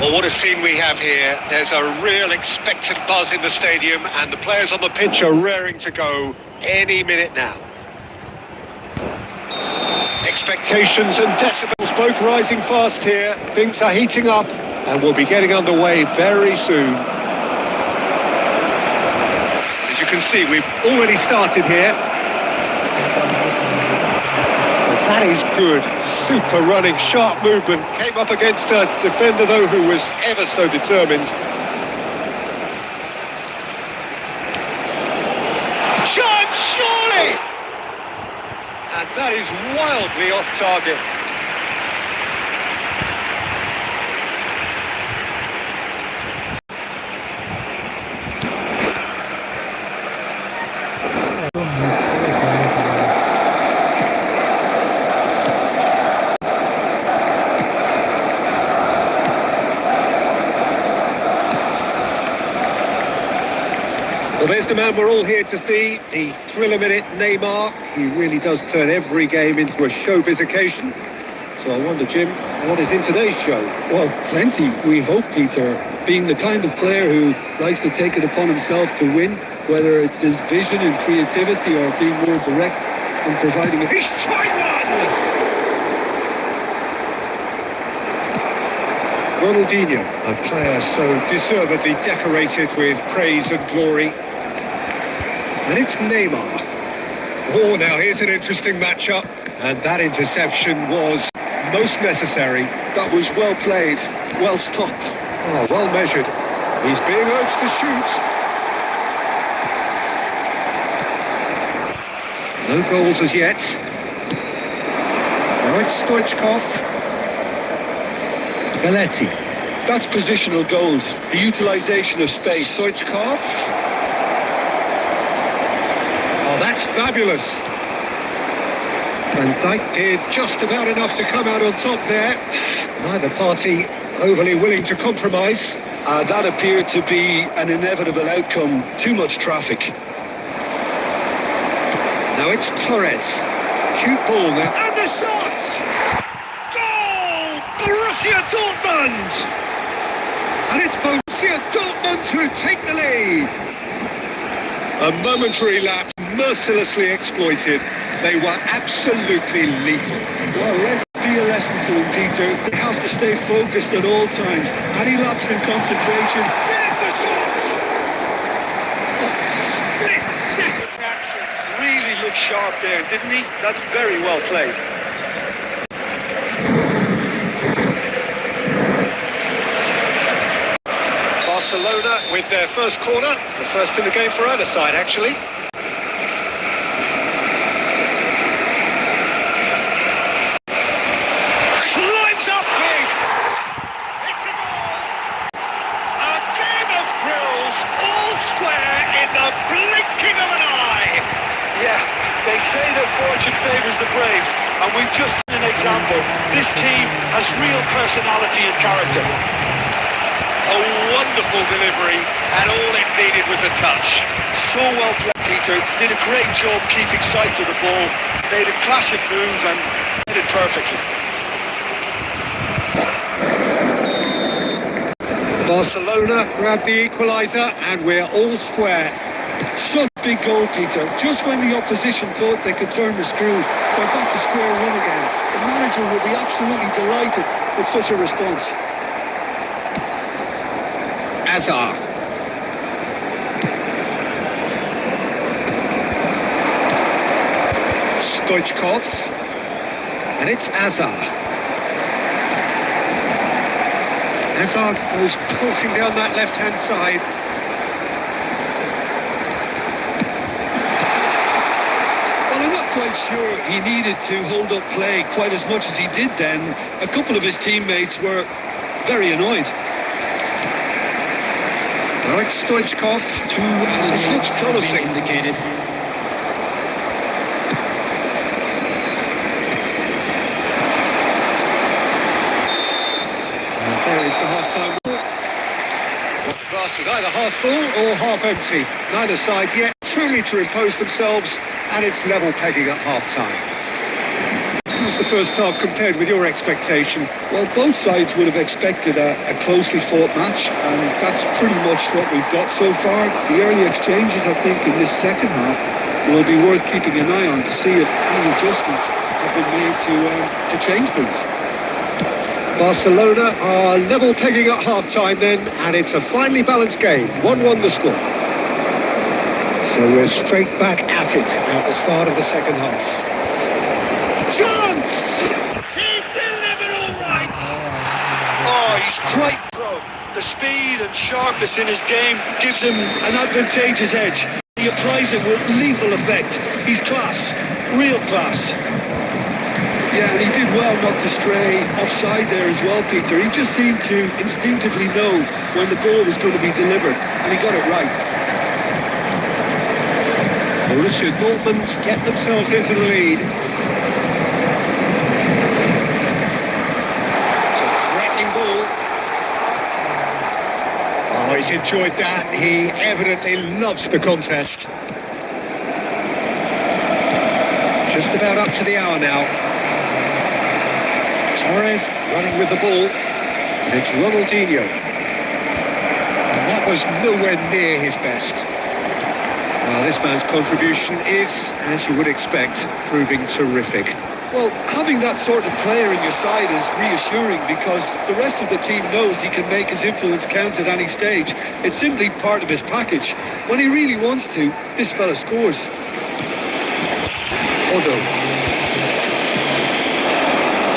Well, what a scene we have here. There's a real expectant buzz in the stadium and the players on the pitch are raring to go any minute now. Expectations and decibels both rising fast here. Things are heating up and we'll be getting underway very soon. As you can see, we've already started here. That is good. Super running, sharp movement. Came up against a defender, though, who was ever so determined. Chance, surely! And that is wildly off target. Well, there's the man we're all here to see, the thriller-minute Neymar. He really does turn every game into a showbiz occasion. So I wonder, Jim, what is in today's show? Well, plenty, we hope, Peter. Being the kind of player who likes to take it upon himself to win, whether it's his vision and creativity or being more direct in providing it. He's tried one! Ronaldinho, a player so deservedly decorated with praise and glory. And it's Neymar. Oh, now here's an interesting matchup. And that interception was most necessary. That was well played, well stopped. Oh, well measured. He's being urged to shoot. No goals as yet. Now it's Stoichkov. Belletti. That's positional goals, the utilisation of space. Stoichkov. Oh, that's fabulous. Van Dijk did just about enough to come out on top there. Neither party overly willing to compromise. That appeared to be an inevitable outcome. Too much traffic. Now it's Torres. Cute ball now. And the shot! Goal! Borussia Dortmund! And it's Borussia Dortmund who take the lead. A momentary lapse, mercilessly exploited. They were absolutely lethal. Well, let it be a lesson to them, Peter. They have to stay focused at all times. Any lapse in concentration. There's the shot! Split second reaction. Really looked sharp there, didn't he? That's very well played. Barcelona with their first corner. The first in the game for either side, actually. They say that fortune favours the brave, and we've just seen an example. This team has real personality and character. A wonderful delivery, and all it needed was a touch. So well played, Peter. Did a great job keeping sight of the ball. Made a classic move and did it perfectly. Barcelona grabbed the equaliser, and we're all square. Such a big goal, Peter. Just when the opposition thought they could turn the screw, they're back to square one again. The manager will be absolutely delighted with such a response. Azar. Stoichkov. And it's Azar. Azar goes pulsing down that left-hand side. I'm not quite sure he needed to hold up play quite as much as he did then. A couple of his teammates were very annoyed. Now it's Stoichkov. This looks promising. Indicated. And there is the half-time. The glass is either half full or half empty. Neither side yet truly to impose themselves, and it's level pegging at half-time. How's the first half compared with your expectation? Well, both sides would have expected a closely fought match, and that's pretty much what we've got so far. The early exchanges, I think, in this second half will be worth keeping an eye on to see if any adjustments have been made to change things. Barcelona are level pegging at half-time then, and it's a finely balanced game. 1-1 the score. So we're straight back at it at the start of the second half. Chance! He's delivered all right! Oh, he's quite pro. The speed and sharpness in his game gives him an advantageous edge. He applies it with lethal effect. He's class, real class. Yeah, and he did well not to stray offside there as well, Peter. He just seemed to instinctively know when the ball was going to be delivered, and he got it right. Borussia Dortmund get themselves into the lead. It's a threatening ball. Oh, he's enjoyed that. He evidently loves the contest. Just about up to the hour now. Torres running with the ball. And it's Ronaldinho. And that was nowhere near his best. Well, this man's contribution is, as you would expect, proving terrific. Well, having that sort of player in your side is reassuring because the rest of the team knows he can make his influence count at any stage. It's simply part of his package. When he really wants to, this fella scores. Odo.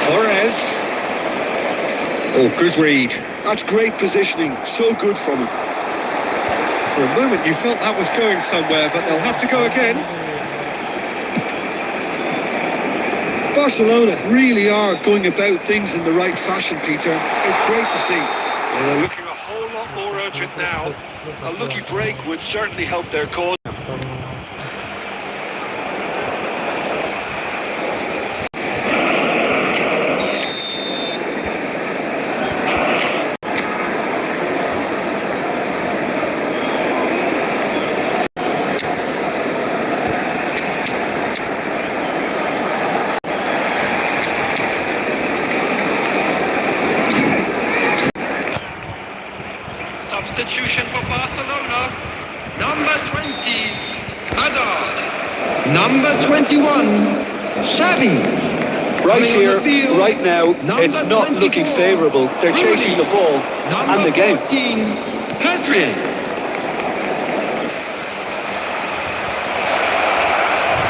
Torres. Oh, good read. That's great positioning. So good from him. For a moment you felt that was going somewhere, but they'll have to go again. Barcelona really are going about things in the right fashion, Peter. It's great to see. Well, they're looking a whole lot more urgent now. A lucky break would certainly help their cause. for Barcelona. Number 20, Hazard. Number 21, Xavi. Right Coming on here, the field, right now, number it's not 24, looking favourable. They're Rooney. chasing the ball Number and the game. 14, Pedri.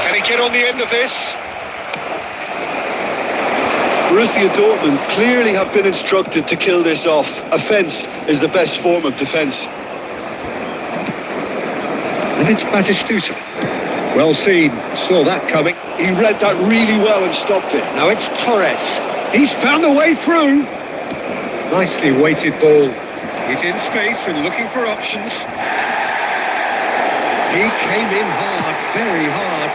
Can he get on the end of this? Borussia Dortmund clearly have been instructed to kill this off. Offence is the best form of defence. And it's Batistuta. Well seen, saw that coming. He read that really well and stopped it. Now it's Torres. He's found a way through. Nicely weighted ball. He's in space and looking for options. He came in hard, very hard.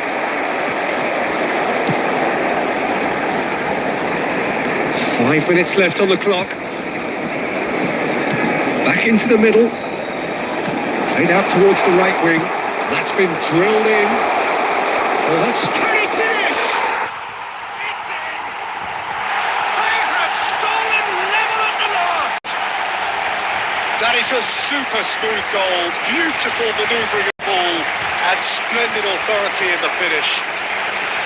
Five minutes left on the clock. Back into the middle. Played out towards the right wing. That's been drilled in. Oh, that's... Can he finish? It's in! They have stolen level at the last! That is a super smooth goal, beautiful manoeuvring of ball, and splendid authority in the finish.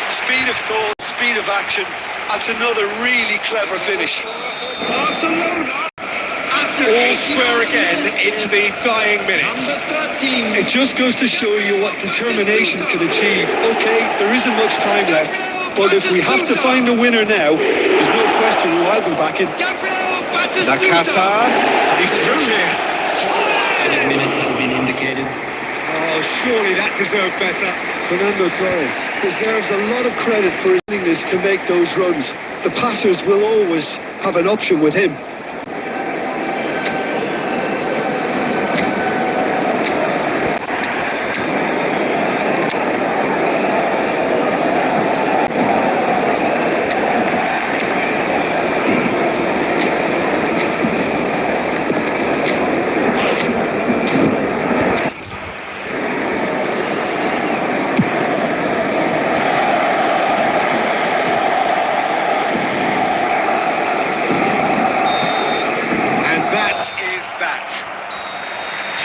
Speed of thought, speed of action. That's another really clever finish. Barcelona. After All 89 square again minutes, into the dying minutes. Number 13. It just goes to show you what determination can achieve. Okay, there isn't much time left, but if we have to find a winner now, there's no question who I'll be backing. Gabriel Batistuta. Nakata, he's through here. 10 minutes has been indicated. Oh, surely that deserved better. Fernando Torres deserves a lot of credit for his willingness to make those runs. The passers will always have an option with him.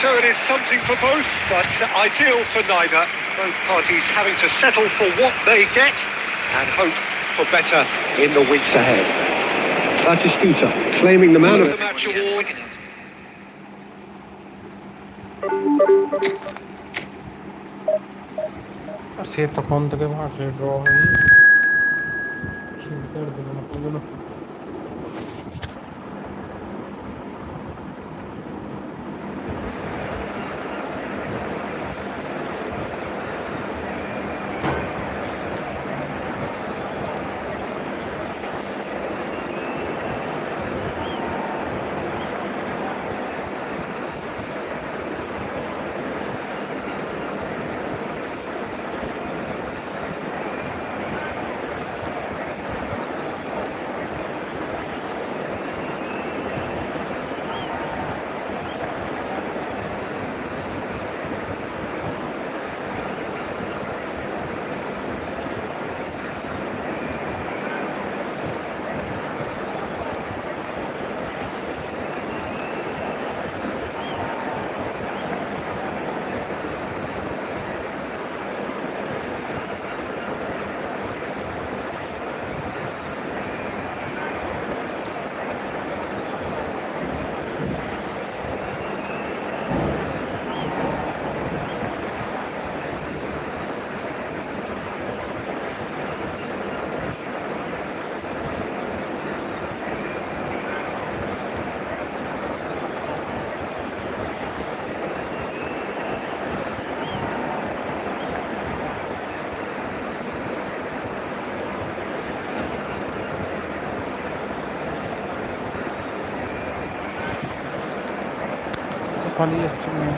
So it is something for both, but ideal for neither. Both parties having to settle for what they get and hope for better in the weeks ahead. Batistuta claiming the man of The match award. সে তখন থেকে ভাগলে draw হয়নি খেলতে দেবে না কোনগুলো পালিয়ে যাচ্ছে মেয়ে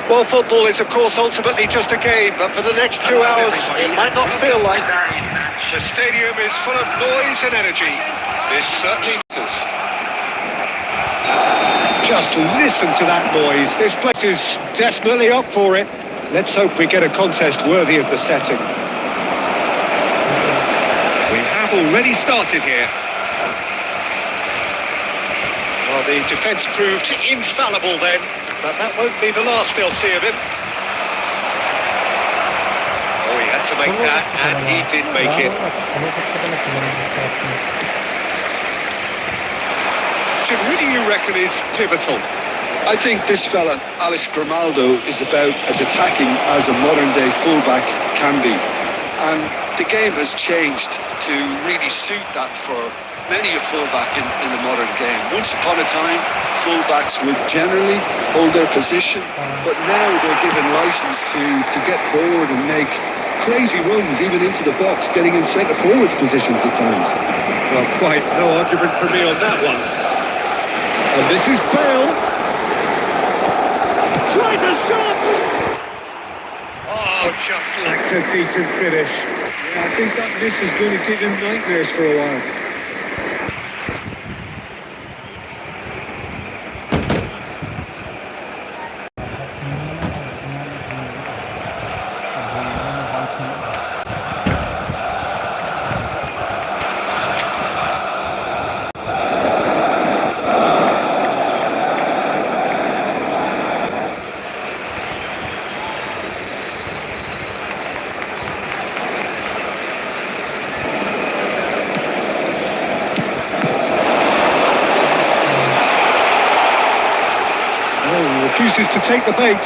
Well, football is, of course, ultimately just a game, but for the next 2 hours, it might not feel like that. The stadium is full of noise and energy. This certainly matters. Just listen to that noise. This place is definitely up for it. Let's hope we get a contest worthy of the setting. We have already started here. Well, the defence proved infallible then, but that won't be the last they'll see of him. Oh, he had to make that, and he did make it. Jim, who do you reckon is pivotal? I think this fella, Alex Grimaldo, is about as attacking as a modern-day fullback can be. And the game has changed to really suit that for many a fullback in the modern game. Once upon a time, fullbacks would generally hold their position, but now they're given license to get forward and make crazy runs, even into the box, getting in centre-forwards positions at times. Well, quite no argument from me on that one. And this is Bale. Tries a shot! Oh, just lacked a decent finish. Yeah, I think that miss is going to give him nightmares for a while. Refuses to take the bait.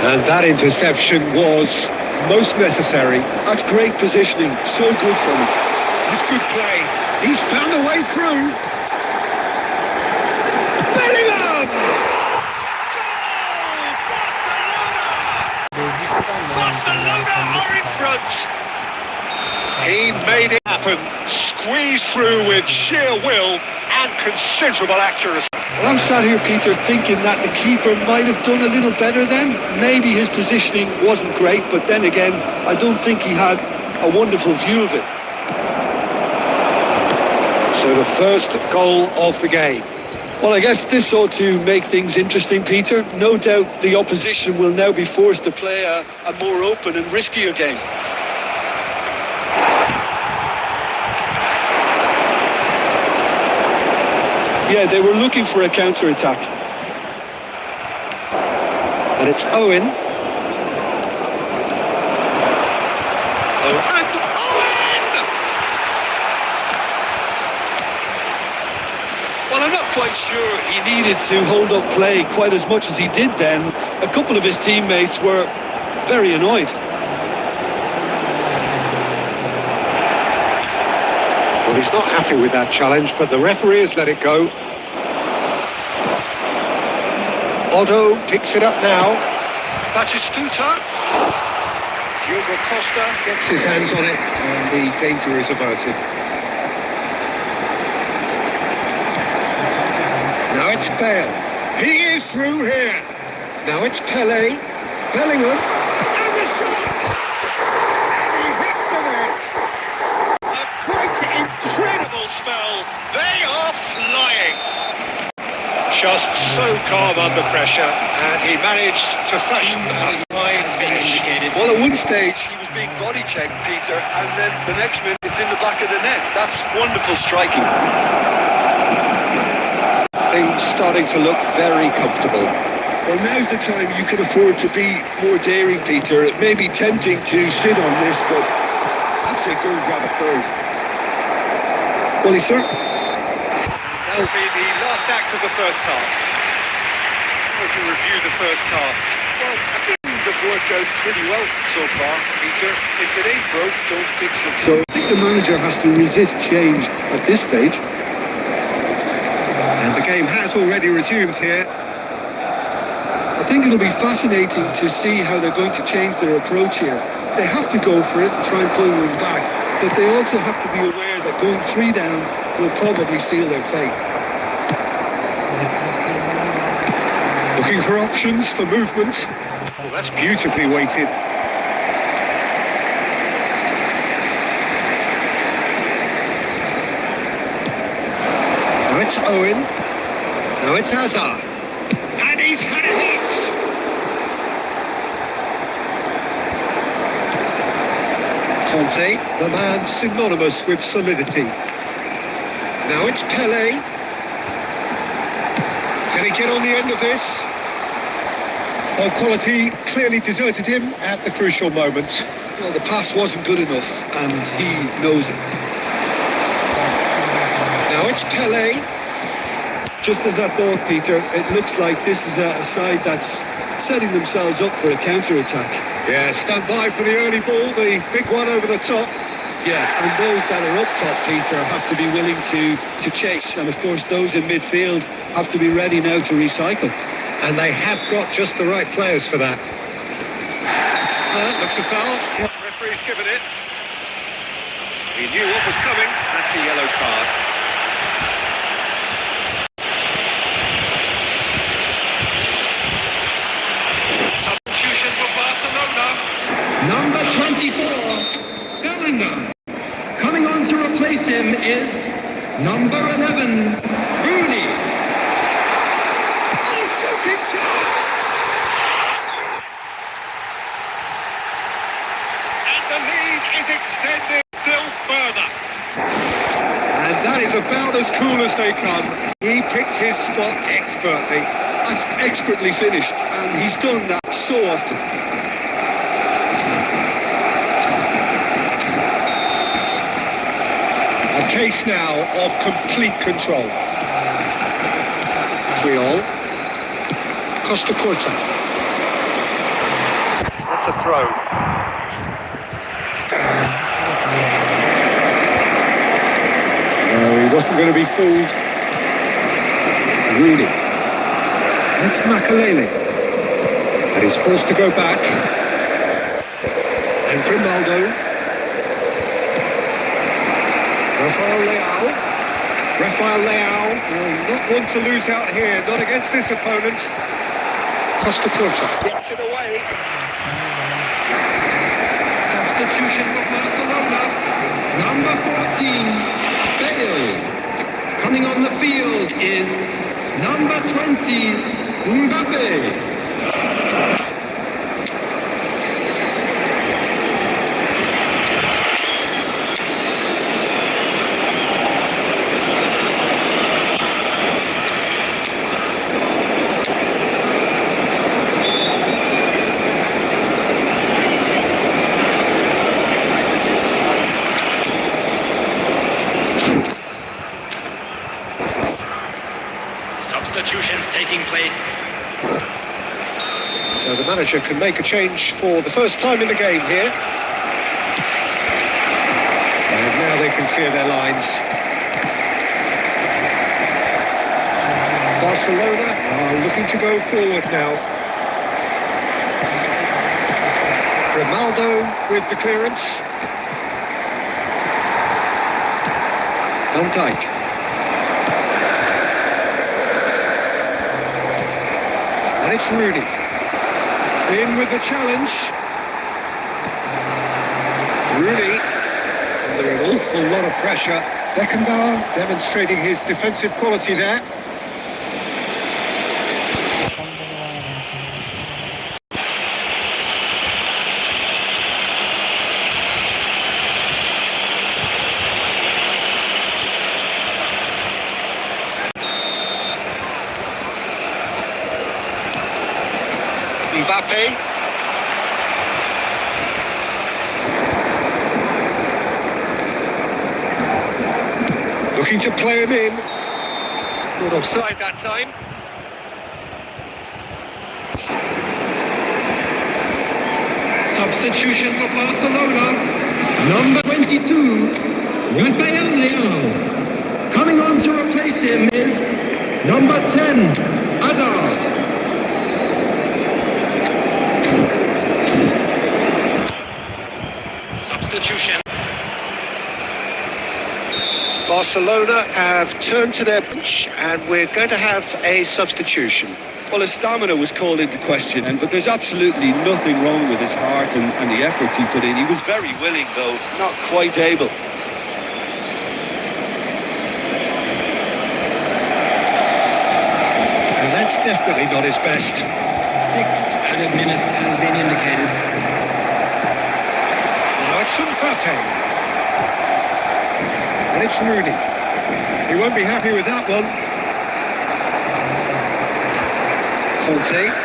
And that interception was most necessary. That's great positioning, so good for him. That's good play. He's found a way through. Bellingham! Goal! Barcelona! Barcelona are in front. He made it happen, squeezed through with sheer will and considerable accuracy. Well, I'm sat here, Peter, thinking that the keeper might have done a little better then. Maybe his positioning wasn't great, but then again, I don't think he had a wonderful view of it. So the first goal of the game. Well, I guess this ought to make things interesting, Peter. No doubt the opposition will now be forced to play a more open and riskier game. Yeah, they were looking for a counter-attack. And it's Owen. Oh, and Owen! Well, I'm not quite sure he needed to hold up play quite as much as he did then. A couple of his teammates were very annoyed. Well, he's not happy with that challenge, but the referee has let it go. Otto picks it up now. Batistuta. Diogo Costa gets his hands on it, and the danger is averted. Now it's Bale. He is through here. Now it's Pele. Bellingham. And the shot! And he hits the net. A quite incredible spell. They are flying. Just so calm under pressure, and he managed to fashion a fine finish. Well, at one stage, he was being body checked, Peter, and then the next minute, it's in the back of the net. That's wonderful striking. Things starting to look very comfortable. Well, now's the time you can afford to be more daring, Peter. It may be tempting to sit on this, but I'd say go and grab a third. Well, he's certainly... That will be the last act of the first half. How to review the first half? Well, things have worked out pretty well so far, Peter. If it ain't broke, don't fix it. So I think the manager has to resist change at this stage. And the game has already resumed here. I think it'll be fascinating to see how they're going to change their approach here. They have to go for it and try and pull one back, but they also have to be aware that going 3 down will probably seal their fate. Looking for options for movement. Well, that's beautifully weighted. it's Owen. Now it's Hazard. And he's had a hit. Conte, the man synonymous with solidity. Now it's Pele. Can he get on the end of this? Well, quality clearly deserted him at the crucial moment. Well, the pass wasn't good enough, and he knows it. Now it's Pele. Just as I thought, Peter, it looks like this is a side that's setting themselves up for a counter-attack. Yeah, stand by for the early ball, the big one over the top. Yeah, and those that are up top, Peter, have to be willing to chase. And, of course, those in midfield have to be ready now to recycle. And they have got just the right players for that. Looks a foul. The referee's given it. He knew what was coming. That's a yellow card. Substitution for Barcelona. Number 24, Bellingham. Coming on to replace him is number 11, Rooney. Oh, shooting chance! And the lead is extended still further. And that is about as cool as they come. He picked his spot expertly. That's expertly finished, and he's done that so often. A case now of complete control. 3-all. Costa Curta. That's a throw. No, he wasn't going to be fooled. Rooney. It's Makalele. And he's forced to go back. And Grimaldo. Rafael Leao will not want to lose out here, not against this opponent. Costa Curta gets it away. Substitution for Barcelona, number 14, Bale. Coming on the field is number 20, Mbappe. Substitutions taking place. So the manager can make a change for the first time in the game here. And now they can clear their lines. Barcelona are looking to go forward now. Grimaldo with the clearance. Van Dijk. And it's Rooney. In with the challenge. Rooney under an awful lot of pressure. Beckenbauer demonstrating his defensive quality there. Mbappe. Looking to play him in. Not offside that time. Substitution for Barcelona, number 22, Rafael Leao. Coming on to replace him is number 10, Hazard. Substitution. Barcelona have turned to their bench and we're going to have a substitution. Well, his stamina was called into question, but there's absolutely nothing wrong with his heart and the efforts he put in. He was very willing, though, not quite able. That's definitely not his best. 6 added minutes has been indicated. Now it's Mbappe. And it's Rooney. He won't be happy with that one. Conte.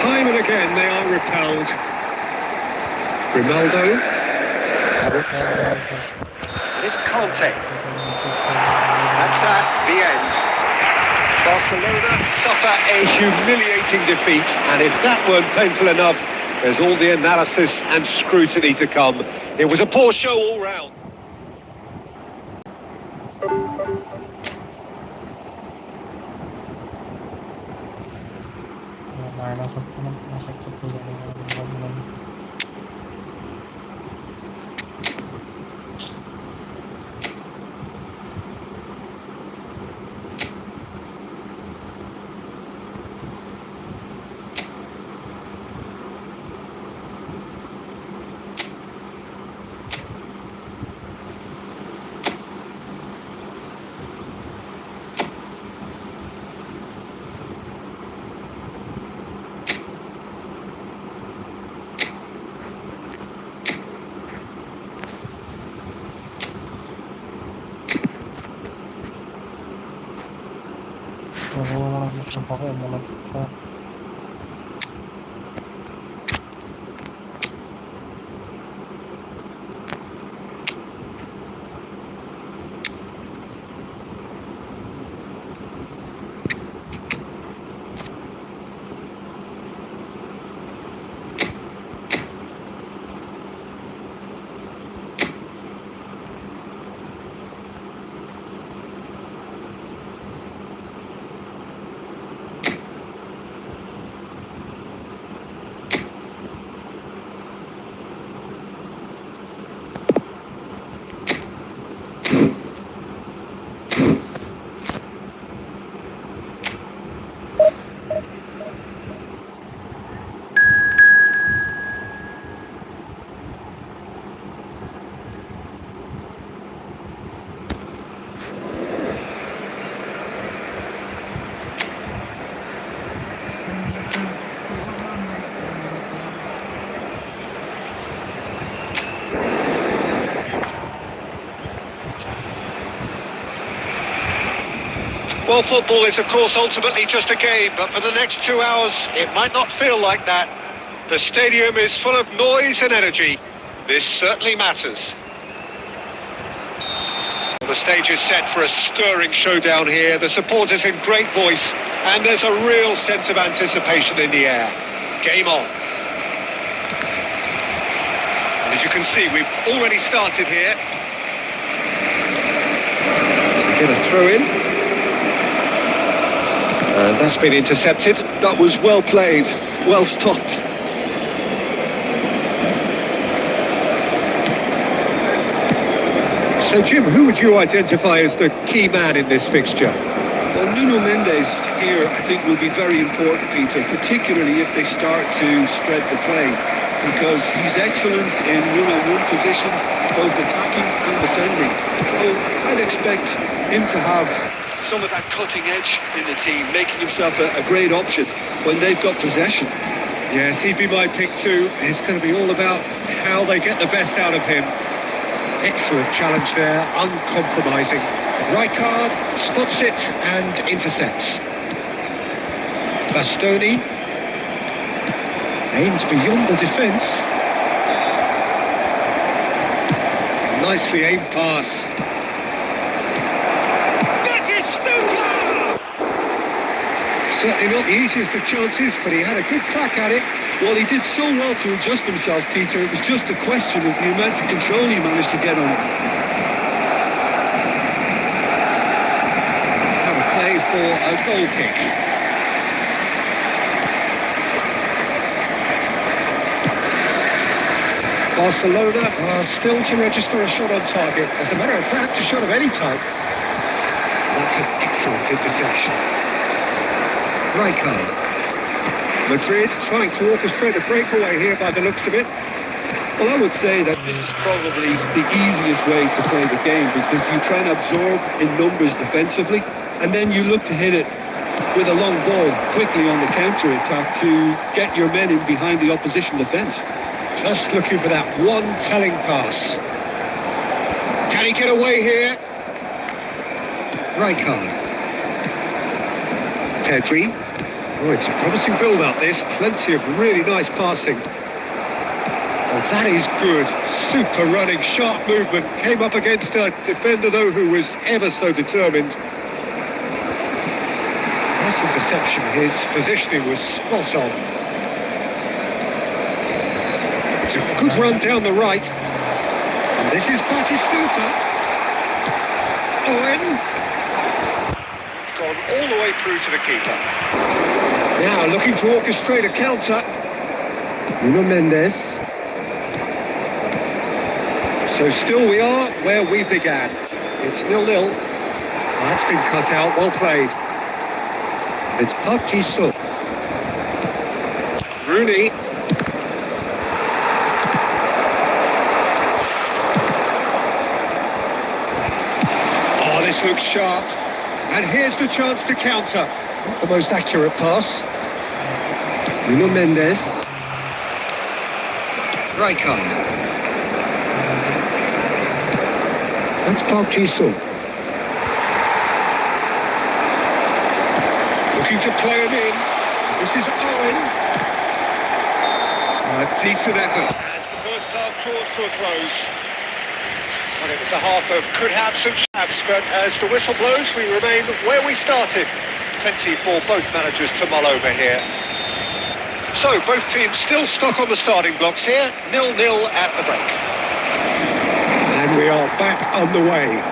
Time and again they are repelled. Ronaldo. It's Conte. That's that, the end. Barcelona suffer a humiliating defeat, and if that weren't painful enough, there's all the analysis and scrutiny to come. It was a poor show all round. Well, football is, of course, ultimately just a game, but for the next 2 hours, it might not feel like that. The stadium is full of noise and energy. This certainly matters. The stage is set for a stirring showdown here. The supporters in great voice, and there's a real sense of anticipation in the air. Game on. And as you can see, we've already started here. We get a throw in. And that's been intercepted. That was well played, well stopped. So, Jim, who would you identify as the key man in this fixture? Well, Nuno Mendes here, I think, will be very important, Peter, particularly if they start to spread the play, because he's excellent in one-on-one positions, both attacking and defending. So I'd expect him to have some of that cutting edge in the team, making himself a great option when they've got possession. Yes, he'd be my pick too. It's going to be all about how they get the best out of him. Excellent challenge there, uncompromising. Rijkaard spots it and intercepts. Bastoni aimed beyond the defence. Nicely aimed pass. Certainly not the easiest of chances, but he had a good crack at it. Well, he did so well to adjust himself, Peter. It was just a question of the amount of control he managed to get on it. Have a play for a goal kick. Barcelona are still to register a shot on target. As a matter of fact, a shot of any type. That's an excellent interception. Rijkaard. Madrid trying to orchestrate a breakaway here by the looks of it. Well, I would say that this is probably the easiest way to play the game, because you try and absorb in numbers defensively, and then you look to hit it with a long ball quickly on the counter-attack to get your men in behind the opposition defence. Just looking for that one telling pass. Can he get away here? Right card. Pedri. Oh, it's a promising build-up, this. Plenty of really nice passing. Oh, that is good. Super running, sharp movement. Came up against a defender, though, who was ever so determined. Nice interception. His positioning was spot on. It's a good run down the right. And this is Batistuta. Owen. It's gone all the way through to the keeper. Now looking to orchestrate a counter. Nuno Mendes. So still we are where we began. It's 0-0. That's been cut out, well played. It's Park Ji-suk. Rooney. Oh, this looks sharp. And here's the chance to counter. Not the most accurate pass. Nuno Mendes. Right card. That's Park Ji-suk. Looking to play him in. This is Owen. A decent effort. As the first half draws to a close. Well, it was a half of could have some shabs, but as the whistle blows, we remain where we started. Plenty for both managers to mull over here. So, both teams still stuck on the starting blocks here. 0-0 at the break. And we are back underway.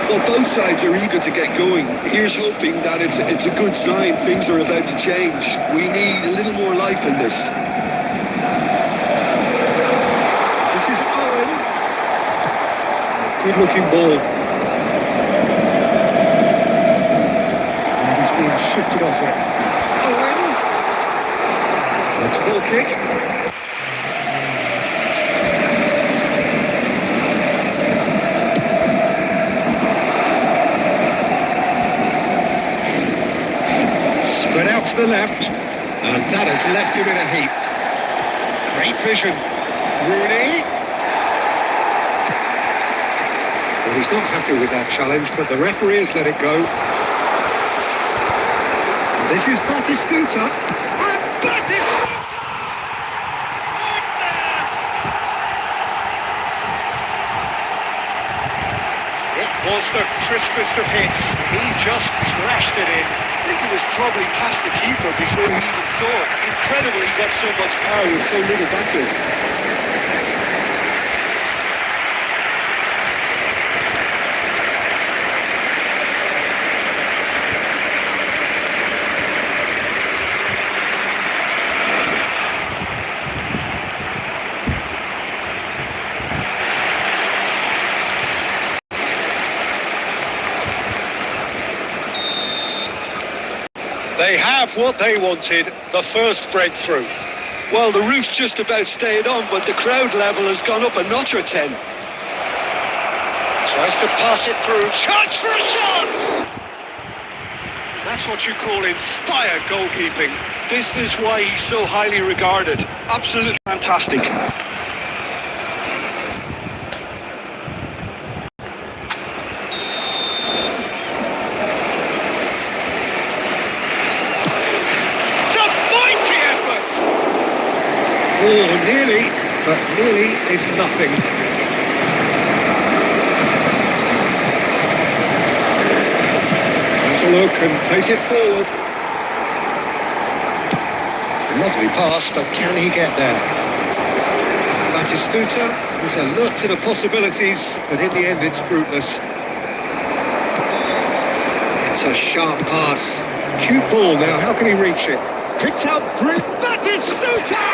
Well, both sides are eager to get going. Here's hoping that it's a good sign. Things are about to change. We need a little more life in this. This is Owen. Good looking ball. And he's being shifted off it. Owen. That's a ball kick. Spread out to the left, and that has left him in a heap. Great vision. Rooney. Well, he's not happy with that challenge, but the referee has let it go. And this is Batistuta. And Batistuta! Oh, it's there! It was the crispest of hits. He just trashed it in. I think it was probably past the keeper before he even saw it. Incredible he got so much power with so little backlift. They have what they wanted, the first breakthrough. Well, the roof's just about stayed on, but the crowd level has gone up a notch or 10. Tries to pass it through. Chance for a shot! That's what you call inspired goalkeeping. This is why he's so highly regarded. Absolutely fantastic. Oh, nearly, but nearly is nothing. Has a look and plays it forward. Lovely pass, but can he get there? Batistuta is alert to the possibilities, but in the end it's fruitless. It's a sharp pass. Cute ball now, how can he reach it? Picks out Batistuta!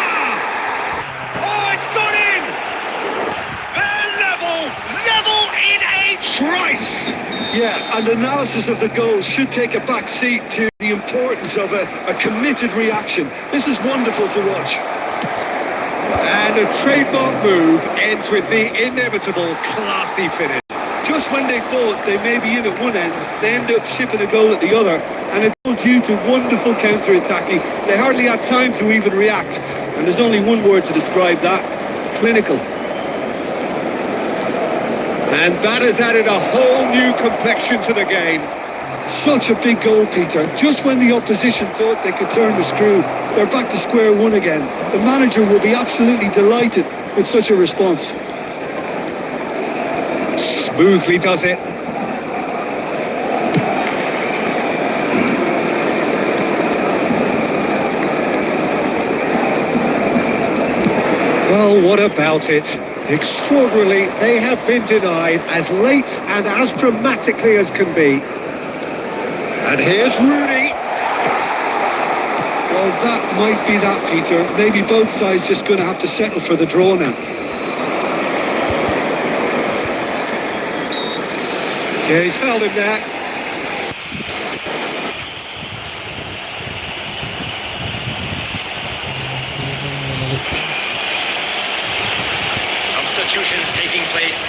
Level in a trice! Yeah, and analysis of the goal should take a back seat to the importance of a committed reaction. This is wonderful to watch. And a trademark move ends with the inevitable classy finish. just when they thought they may be in at one end, they end up shipping a goal at the other, and it's all due to wonderful counter-attacking. They hardly had time to even react, and there's only one word to describe that: clinical. And that has added a whole new complexion to the game. Such a big goal, Peter. Just when the opposition thought they could turn the screw, they're back to square one again. The manager will be absolutely delighted with such a response. Smoothly does it. Well, what about it? Extraordinarily, they have been denied as late and as dramatically as can be. And here's Rooney. Well, that might be that, Peter. Maybe both sides just going to have to settle for the draw now. Yeah, he's fouled him there. Substitutions taking place.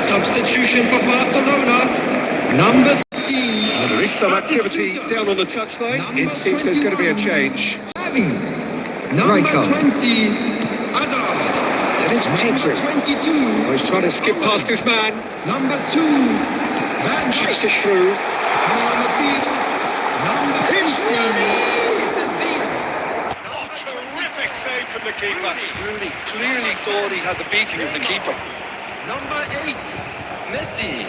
Substitution for Barcelona, number 13. Well, there is some activity down on the touchline. It seems there's going to be a change. Number Right card. 20, Hazard. That is Pedro. Number 22, Oh, he's trying to skip past his man. number 2, Van Chips Dijk. it through. Coming on the field, number It's 18. Oh, terrific save from the keeper. Rooney clearly thought he had the beating of the keeper. Number 8, Messi.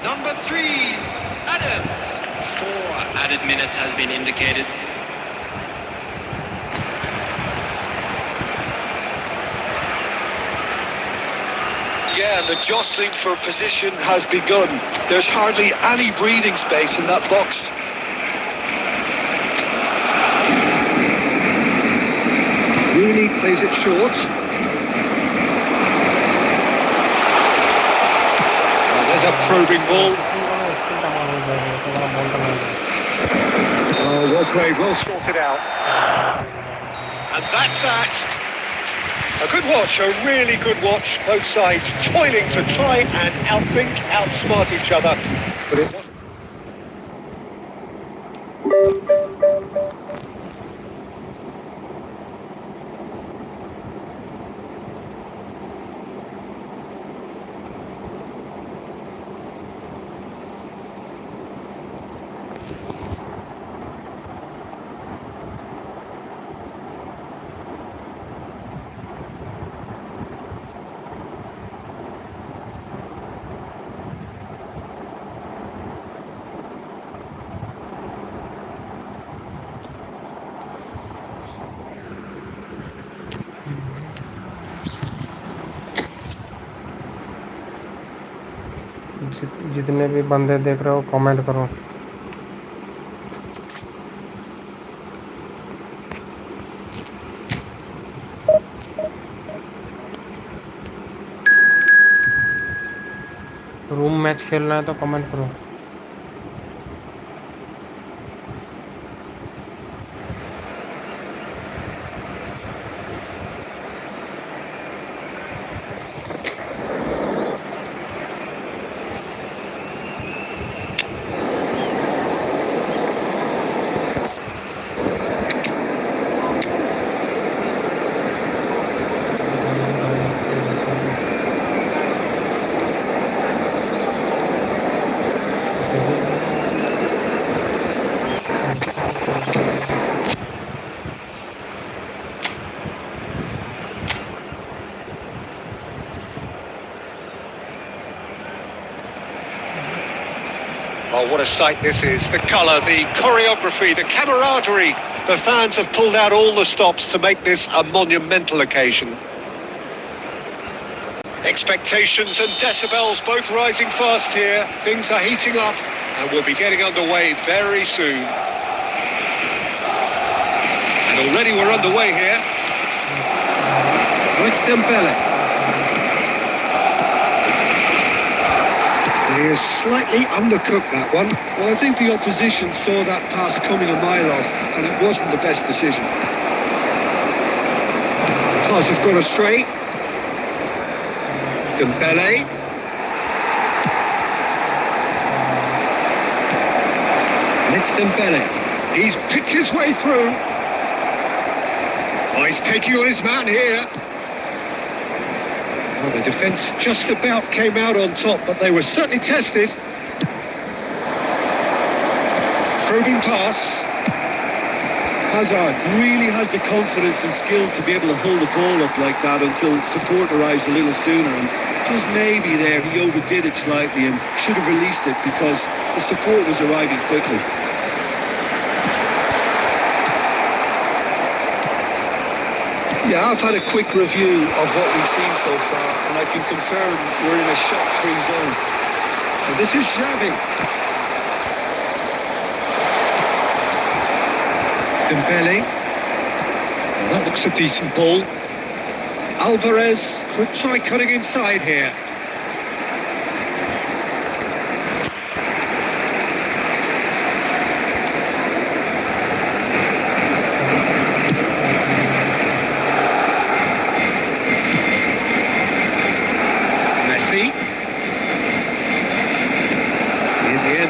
Number 3, Adams. 4 added minutes has been indicated. Yeah, and the jostling for position has begun. There's hardly any breathing space in that box. Rooney plays it short. Oh, there's a probing ball. Oh, well played, well sorted out. And that's that. A good watch, a really good watch. Both sides toiling to try and outthink, outsmart each other. But it wasn't. जितने भी बंदे देख रहे हो comment करो। Room match खेलना है तो कमेंट करो। Oh, what a sight this is. The colour, the choreography, the camaraderie. The fans have pulled out all the stops to make this a monumental occasion. Expectations and decibels both rising fast here. Things are heating up and we'll be getting underway very soon. And already we're underway here. Oh, it's Dembele. He is slightly undercooked, that one. Well, I think the opposition saw that pass coming a mile off, and it wasn't the best decision. The pass has gone astray. Dembele. And it's Dembele. He's picked his way through. Oh, he's taking on his man here. Well, the defence just about came out on top, but they were certainly tested. Probing pass. Hazard really has the confidence and skill to be able to hold the ball up like that until support arrives a little sooner. And just maybe there he overdid it slightly and should have released it because the support was arriving quickly. Yeah, I've had a quick review of what we've seen so far, and I can confirm we're in a shot-free zone. And this is Xavi. Dembele. Well, that looks a decent ball. Alvarez could try cutting inside here.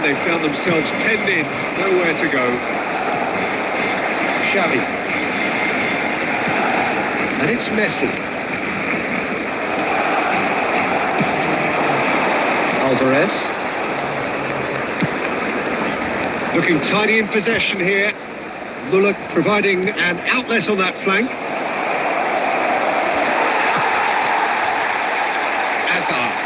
They found themselves 10 in, nowhere to go. Xavi. And it's Messi. Alvarez. Looking tidy in possession here. Muller providing an outlet on that flank. Hazard.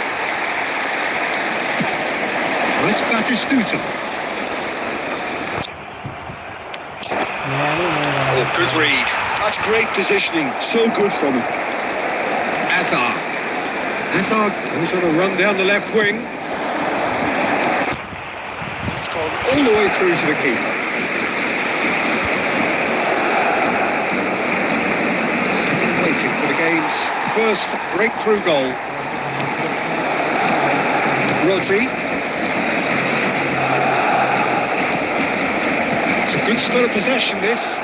It's Batistuta. Oh, good read. That's great positioning. So good from him. Hazard. Hazard goes on a run down the left wing. It's gone all the way through to the keeper. Still waiting for the game's first breakthrough goal. Rodri. Good spell of possession, this.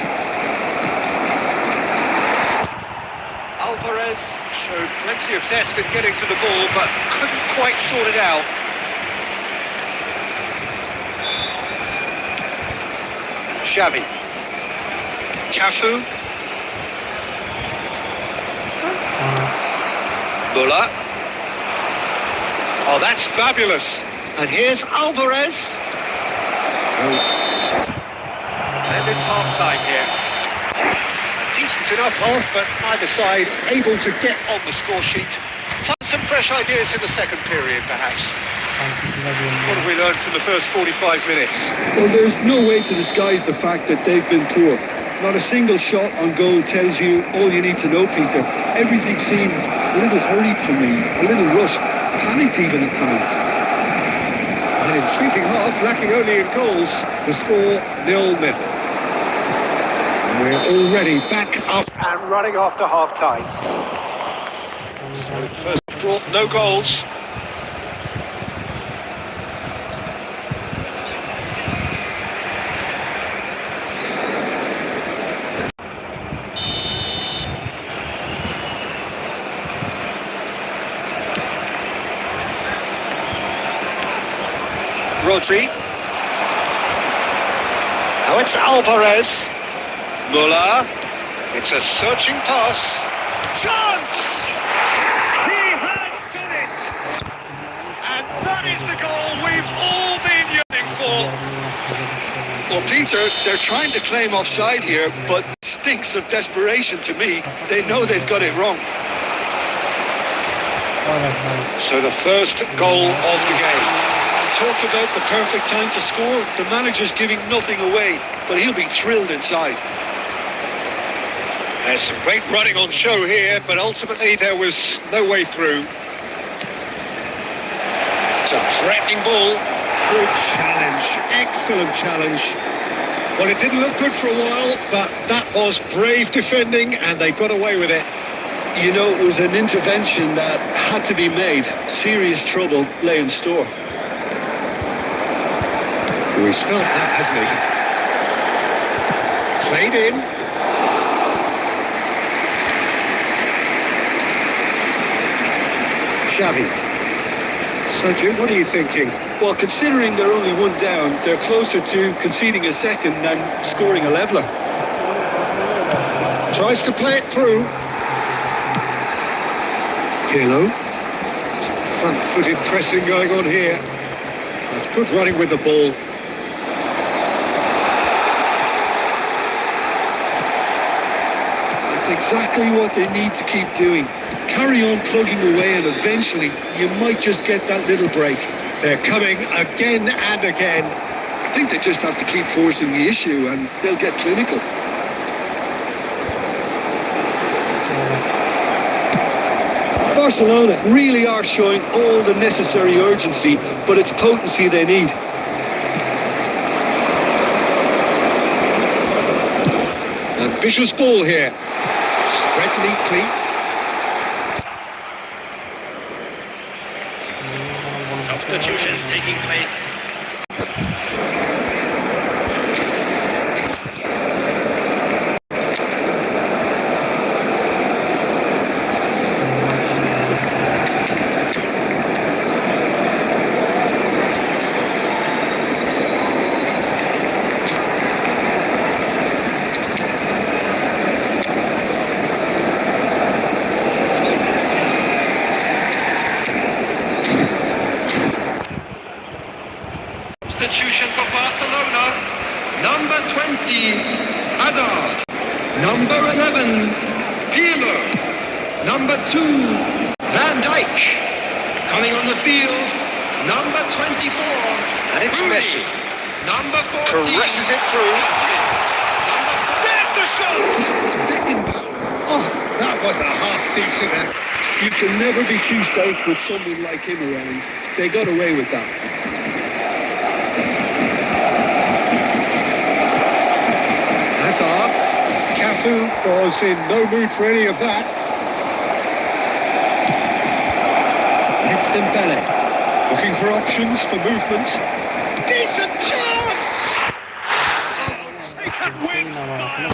Alvarez showed plenty of zest in getting to the ball, but couldn't quite sort it out. Xavi. Cafu. Muller. Oh, that's fabulous. And here's Alvarez. Oh. And it's half-time here. A decent enough half, but neither side able to get on the score sheet. Some fresh ideas in the second period, perhaps. What have we learned from the first 45 minutes? Well, there's no way to disguise the fact that they've been poor. Not a single shot on goal tells you all you need to know, Peter. Everything seems a little hurried to me, a little rushed, panicked even at times. An intriguing half, lacking only in goals. The score 0-0. We're already back up and running after half-time. So first draw, no goals. Rodri. Now it's Alvarez. Muller. It's a searching pass. Chance! He has done it! And that is the goal we've all been yearning for. Well, Peter, they're trying to claim offside here, but stinks of desperation to me. They know they've got it wrong. So the first goal of the game. talk about the perfect time to score. The manager's giving nothing away, but he'll be thrilled inside. There's some great running on show here, but ultimately there was no way through. It's a threatening ball. Good challenge, excellent challenge. Well, it didn't look good for a while, but that was brave defending, and they got away with it. You know, it was an intervention that had to be made. Serious trouble lay in store. Oh, he's felt that, hasn't he? Played in. Xavi. So, Jim, what are you thinking? Well, considering they're only one down, they're closer to conceding a second than scoring a leveller. Tries to play it through. Pirlo. Front-footed pressing going on here. That's good running with the ball. That's exactly what they need to keep doing. Carry on plugging away, and eventually you might just get that little break. They're coming again and again. I think they just have to keep forcing the issue and they'll get clinical. Barcelona really are showing all the necessary urgency, but it's potency they need. Ambitious ball here. Spread neatly. Substitutions taking place. Substitution for Barcelona. Number 20, Hazard. Number 11, Pirlo. Number 2, Van Dijk. Coming on the field, number 24, And it's Rooney. Messi. Number 14, Caresses it through. There's the shot! Oh, that was a half-decent effort. You can never be too safe with someone like him around. They got away with that. Hazard. Cafu was in no mood for any of that. It's Dembele. Looking for options for movement. Decent chance! Oh, they can win style.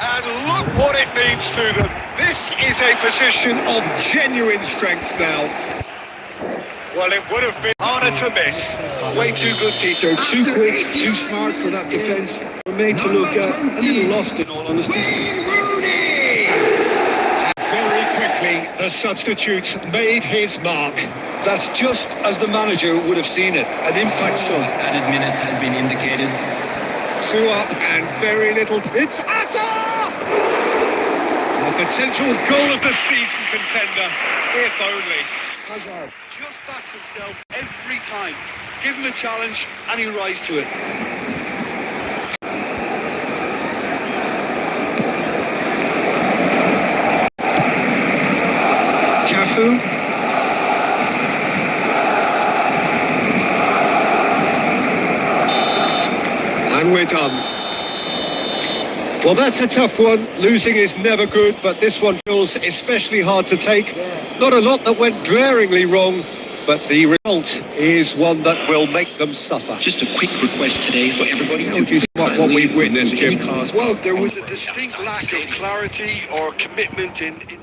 And look what it means to them. This is a position of genuine strength now. Well, it would have been harder to miss. Way too good, Tito. Too quick, too smart for that defence. We're made to look a little lost, in all honesty. Wayne Rooney. Very quickly, the substitute made his mark. That's just as the manager would have seen it. An impact sub. Added minutes has been indicated. 2 up and very little. It's Hazard! A potential goal of the season contender, if only. Hazard just backs himself every time. Give him a challenge and he'll rise to it. Cafu. And we're done. Well, that's a tough one. Losing is never good, but this one feels especially hard to take. Not a lot that went glaringly wrong, but the result is one that will make them suffer. Just a quick request today for everybody How do you think what we've witnessed, Jim? Well, there was a distinct lack of clarity or commitment in...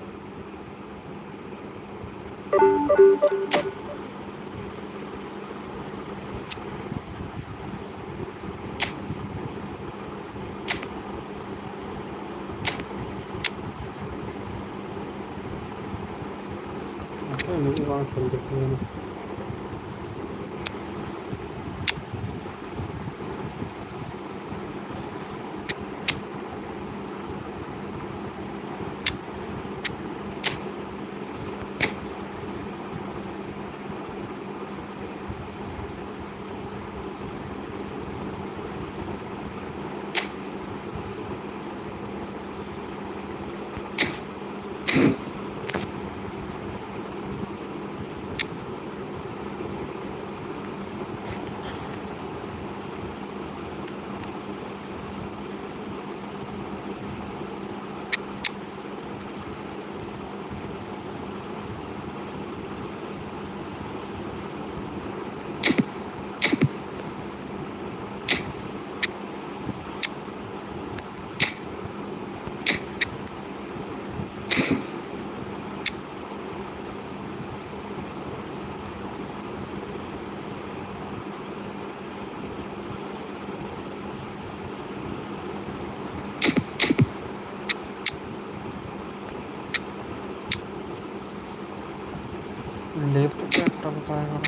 লেফটে একটা কোথায় গেল?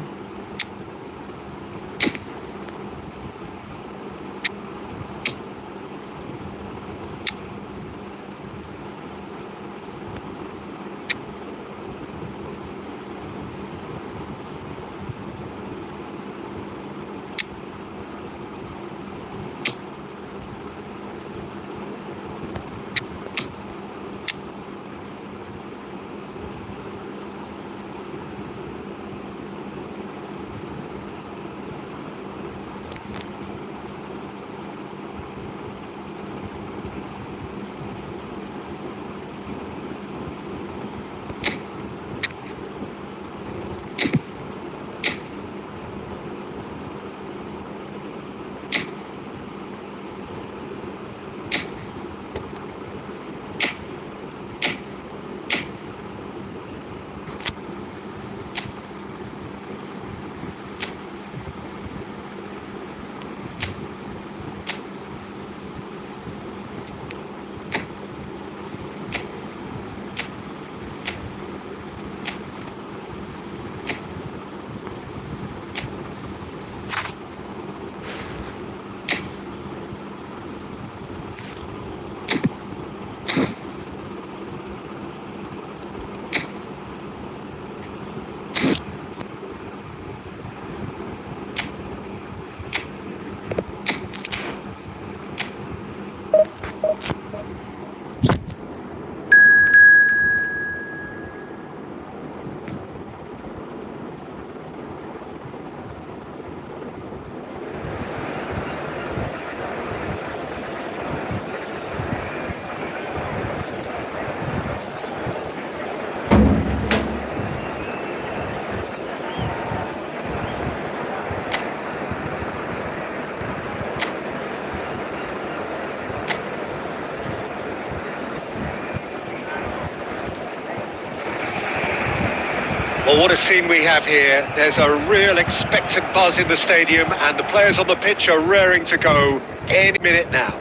Well, what a scene we have here. There's a real expectant buzz in the stadium and the players on the pitch are raring to go any minute now.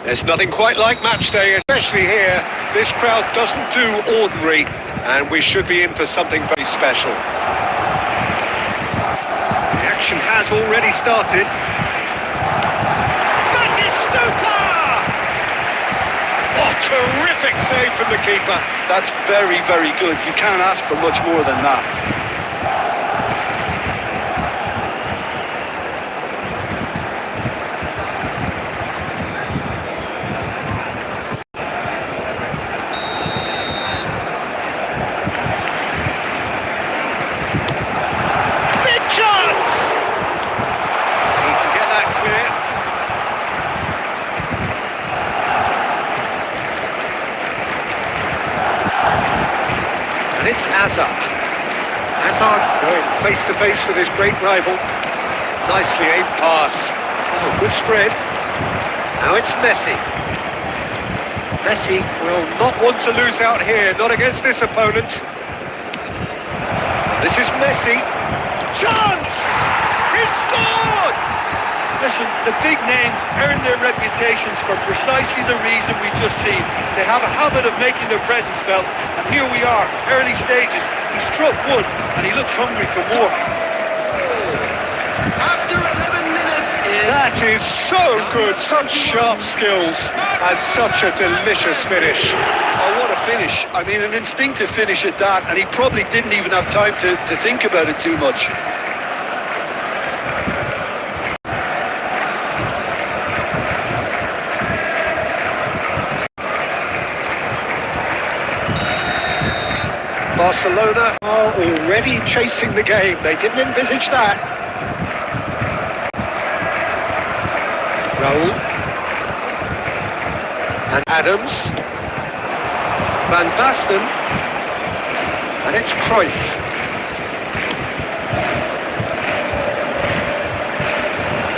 There's nothing quite like match day, especially here. This crowd doesn't do ordinary and we should be in for something very special. The action has already started. Oh, terrific save from the keeper. That's very, very good. You can't ask for much more than that. Big chance! He can get that clear. And it's Hazard. Hazard going face to face with his great rival. Nicely aimed pass. Oh, good spread. Now it's Messi. Messi will not want to lose out here, not against this opponent. This is Messi. Chance! He's scored! Listen, the big names earn their reputations for precisely the reason we've just seen. They have a habit of making their presence felt, and here we are, early stages. He struck one, and he looks hungry for more. After 11 minutes is... That is so good, such sharp skills, and such a delicious finish. Oh, what a finish. I mean, an instinctive finish at that, and he probably didn't even have time to think about it too much. Barcelona are already chasing the game. They didn't envisage that. Raul. And Adams. Van Basten. And it's Cruyff.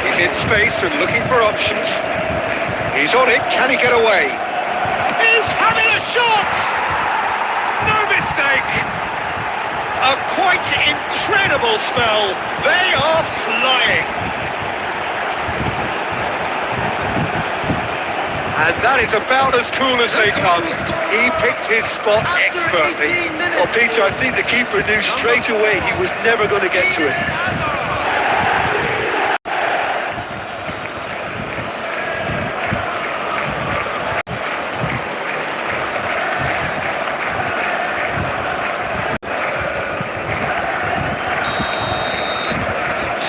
He's in space and looking for options. He's on it. Can he get away? He's having a shot! No mistake! A quite incredible spell. They are flying. And that is about as cool as they come. He picked his spot expertly. Well, Peter, I think the keeper knew straight away he was never going to get to it.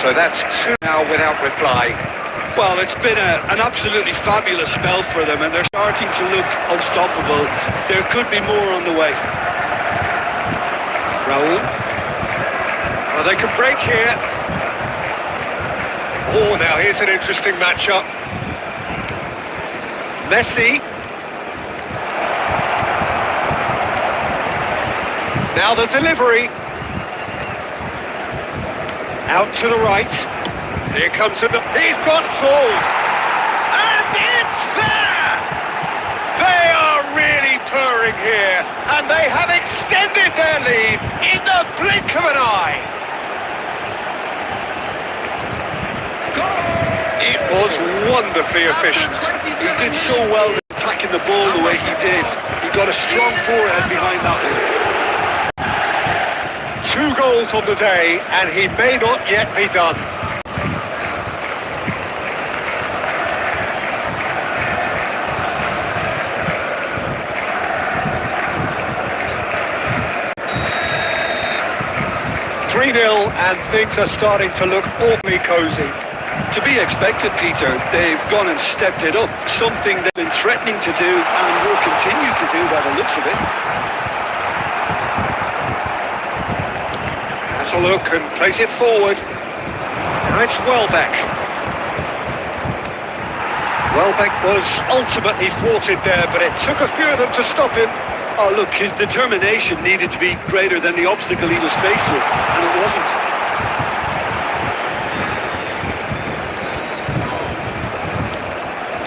So that's 2 now without reply. Well, it's been an absolutely fabulous spell for them, and they're starting to look unstoppable. There could be more on the way. Raul. Well, they can break here. Oh, now here's an interesting matchup. Messi. Now the delivery. Out to the right. Here comes the... He's got full. And it's there! They are really purring here. And they have extended their lead in the blink of an eye. It was wonderfully efficient. He did so well attacking the ball the way he did. He got a strong forehead behind that one. 2 goals on the day, and he may not yet be done. And things are starting to look awfully cosy. To be expected, Peter. They've gone and stepped it up. Something they've been threatening to do and will continue to do by the looks of it. Has a look and plays it forward. Now it's Welbeck. Welbeck was ultimately thwarted there, but it took a few of them to stop him. Oh, look, his determination needed to be greater than the obstacle he was faced with, and it wasn't.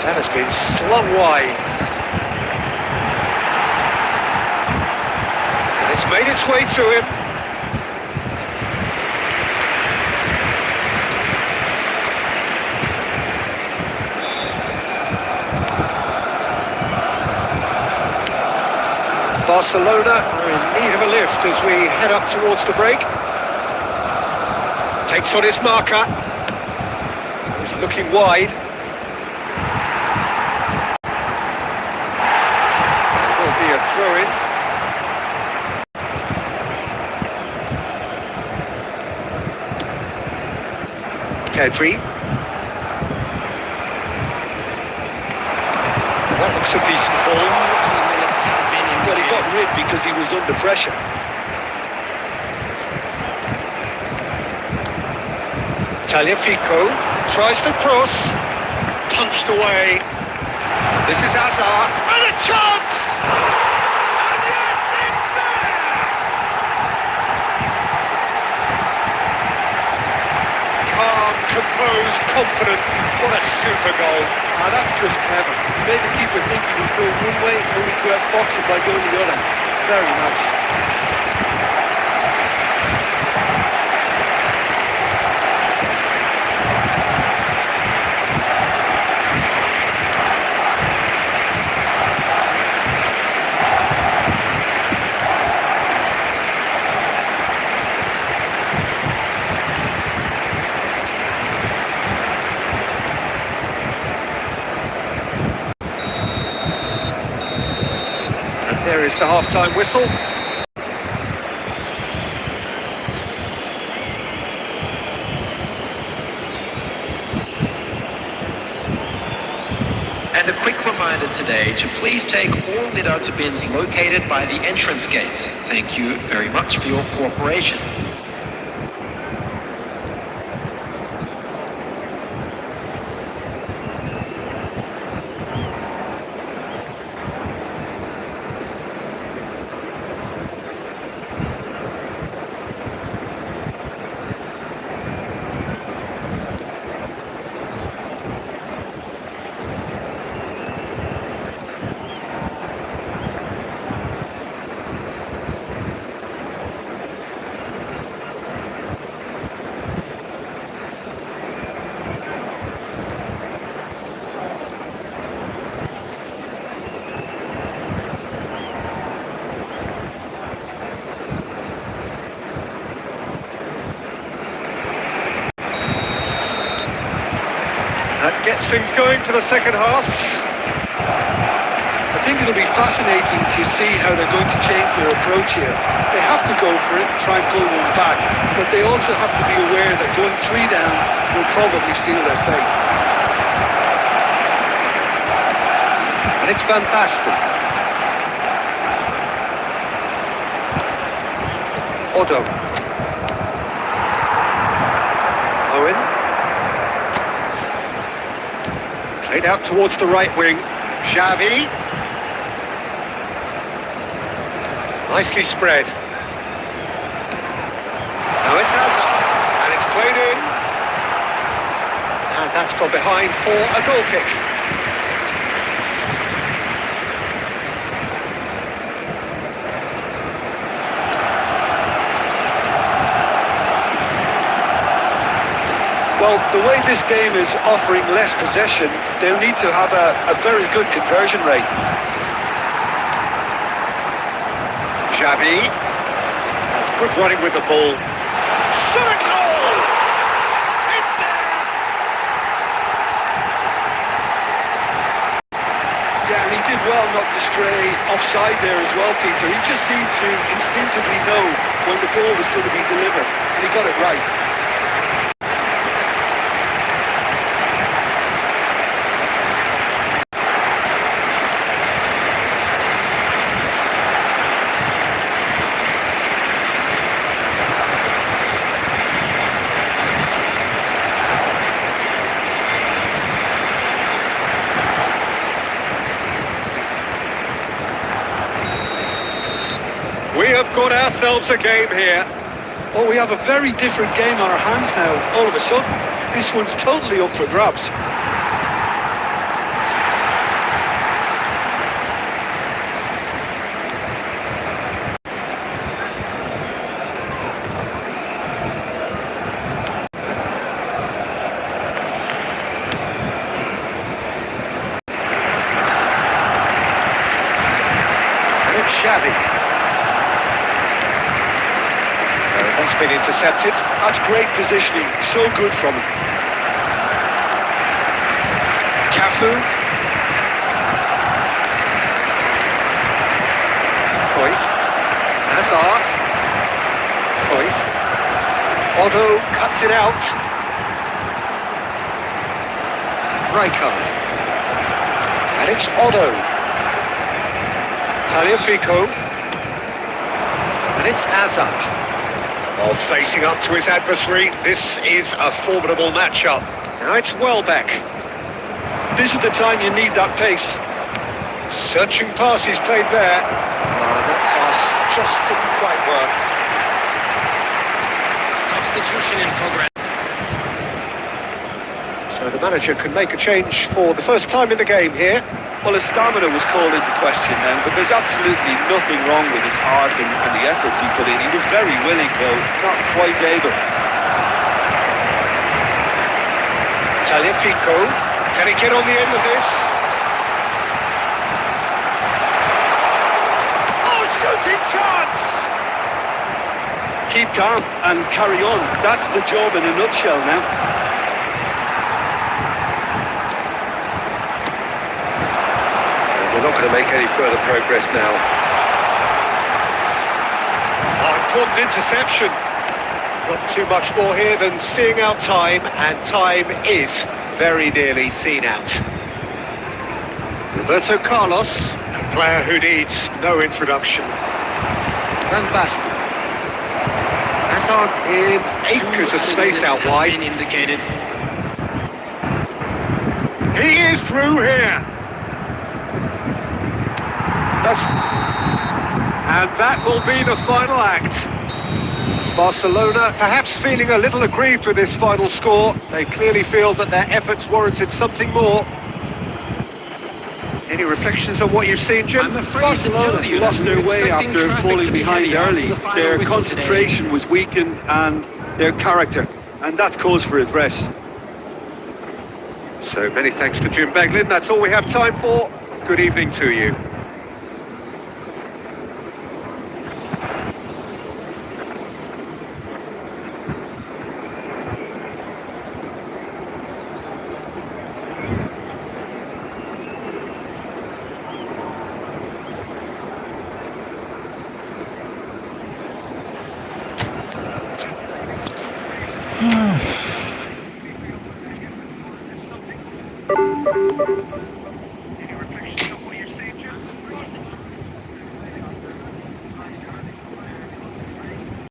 That has been slung wide. And it's made its way to him. Barcelona are in need of a lift as we head up towards the break. Takes on his marker. He's looking wide. There will be a throw-in. Pedri. That looks a decent ball. Well, he got rid because he was under pressure. Tagliafico tries to cross, punched away. This is Hazard, and a chance! And yes, it's there! Calm, composed, confident. What a super goal. That's just clever. He made the keeper think he was going one way, only to outfox him by going the other. Very nice. There is the half-time whistle. And a quick reminder today to please take all litter bins located by the entrance gates. Thank you very much for your cooperation. That gets things going for the second half. I think it'll be fascinating to see how they're going to change their approach here. They have to go for it, try and pull one back, but they also have to be aware that going 3 down will probably seal their fate. And it's Van Basten. Otto. Owen. Played out towards the right wing. Xavi. Nicely spread. Now it's Hazard. And it's played in. And that's gone behind for a goal kick. Well, the way this game is offering less possession, they'll need to have a very good conversion rate. Xavi. That's good running with the ball. Shot a goal! It's there! Yeah, and he did well not to stray offside there as well, Peter. He just seemed to instinctively know when the ball was going to be delivered, and he got it right. We have got ourselves a game here. Oh, we have a very different game on our hands now. All of a sudden, this one's totally up for grabs. And it's Xavi. That's been intercepted. That's great positioning. So good from him. Cafu. Cruyff. Hazard. Cruyff. Otto cuts it out. Rijkaard. And it's Otto. Tagliafico. And it's Hazard. Oh, facing up to his adversary, this is a formidable matchup. Now it's Welbeck. This is the time you need that pace. Searching pass is played there. That pass just didn't quite work. Substitution in progress. So the manager can make a change for the first time in the game here. Well, his stamina was called into question then, but there's absolutely nothing wrong with his heart and the efforts he put in. He was very willing, though not quite able. Tagliafico, can he get on the end of this? Oh, shooting chance! Keep calm and carry on. That's the job in a nutshell now. We're not going to make any further progress now. Oh, important interception. Not too much more here than seeing out time, and time is very nearly seen out. Roberto Carlos, a player who needs no introduction. Van Basten. Hazard in acres of space out wide. Indicated. He is through here. And that will be the final act. Barcelona perhaps feeling a little aggrieved with this final score. They clearly feel that their efforts warranted something more. Any reflections on what you've seen, Jim? Barcelona lost their way after falling behind early. Their concentration was weakened and their character, and that's cause for address. So many thanks to Jim Beglin. That's all we have time for. Good evening to you. Ah.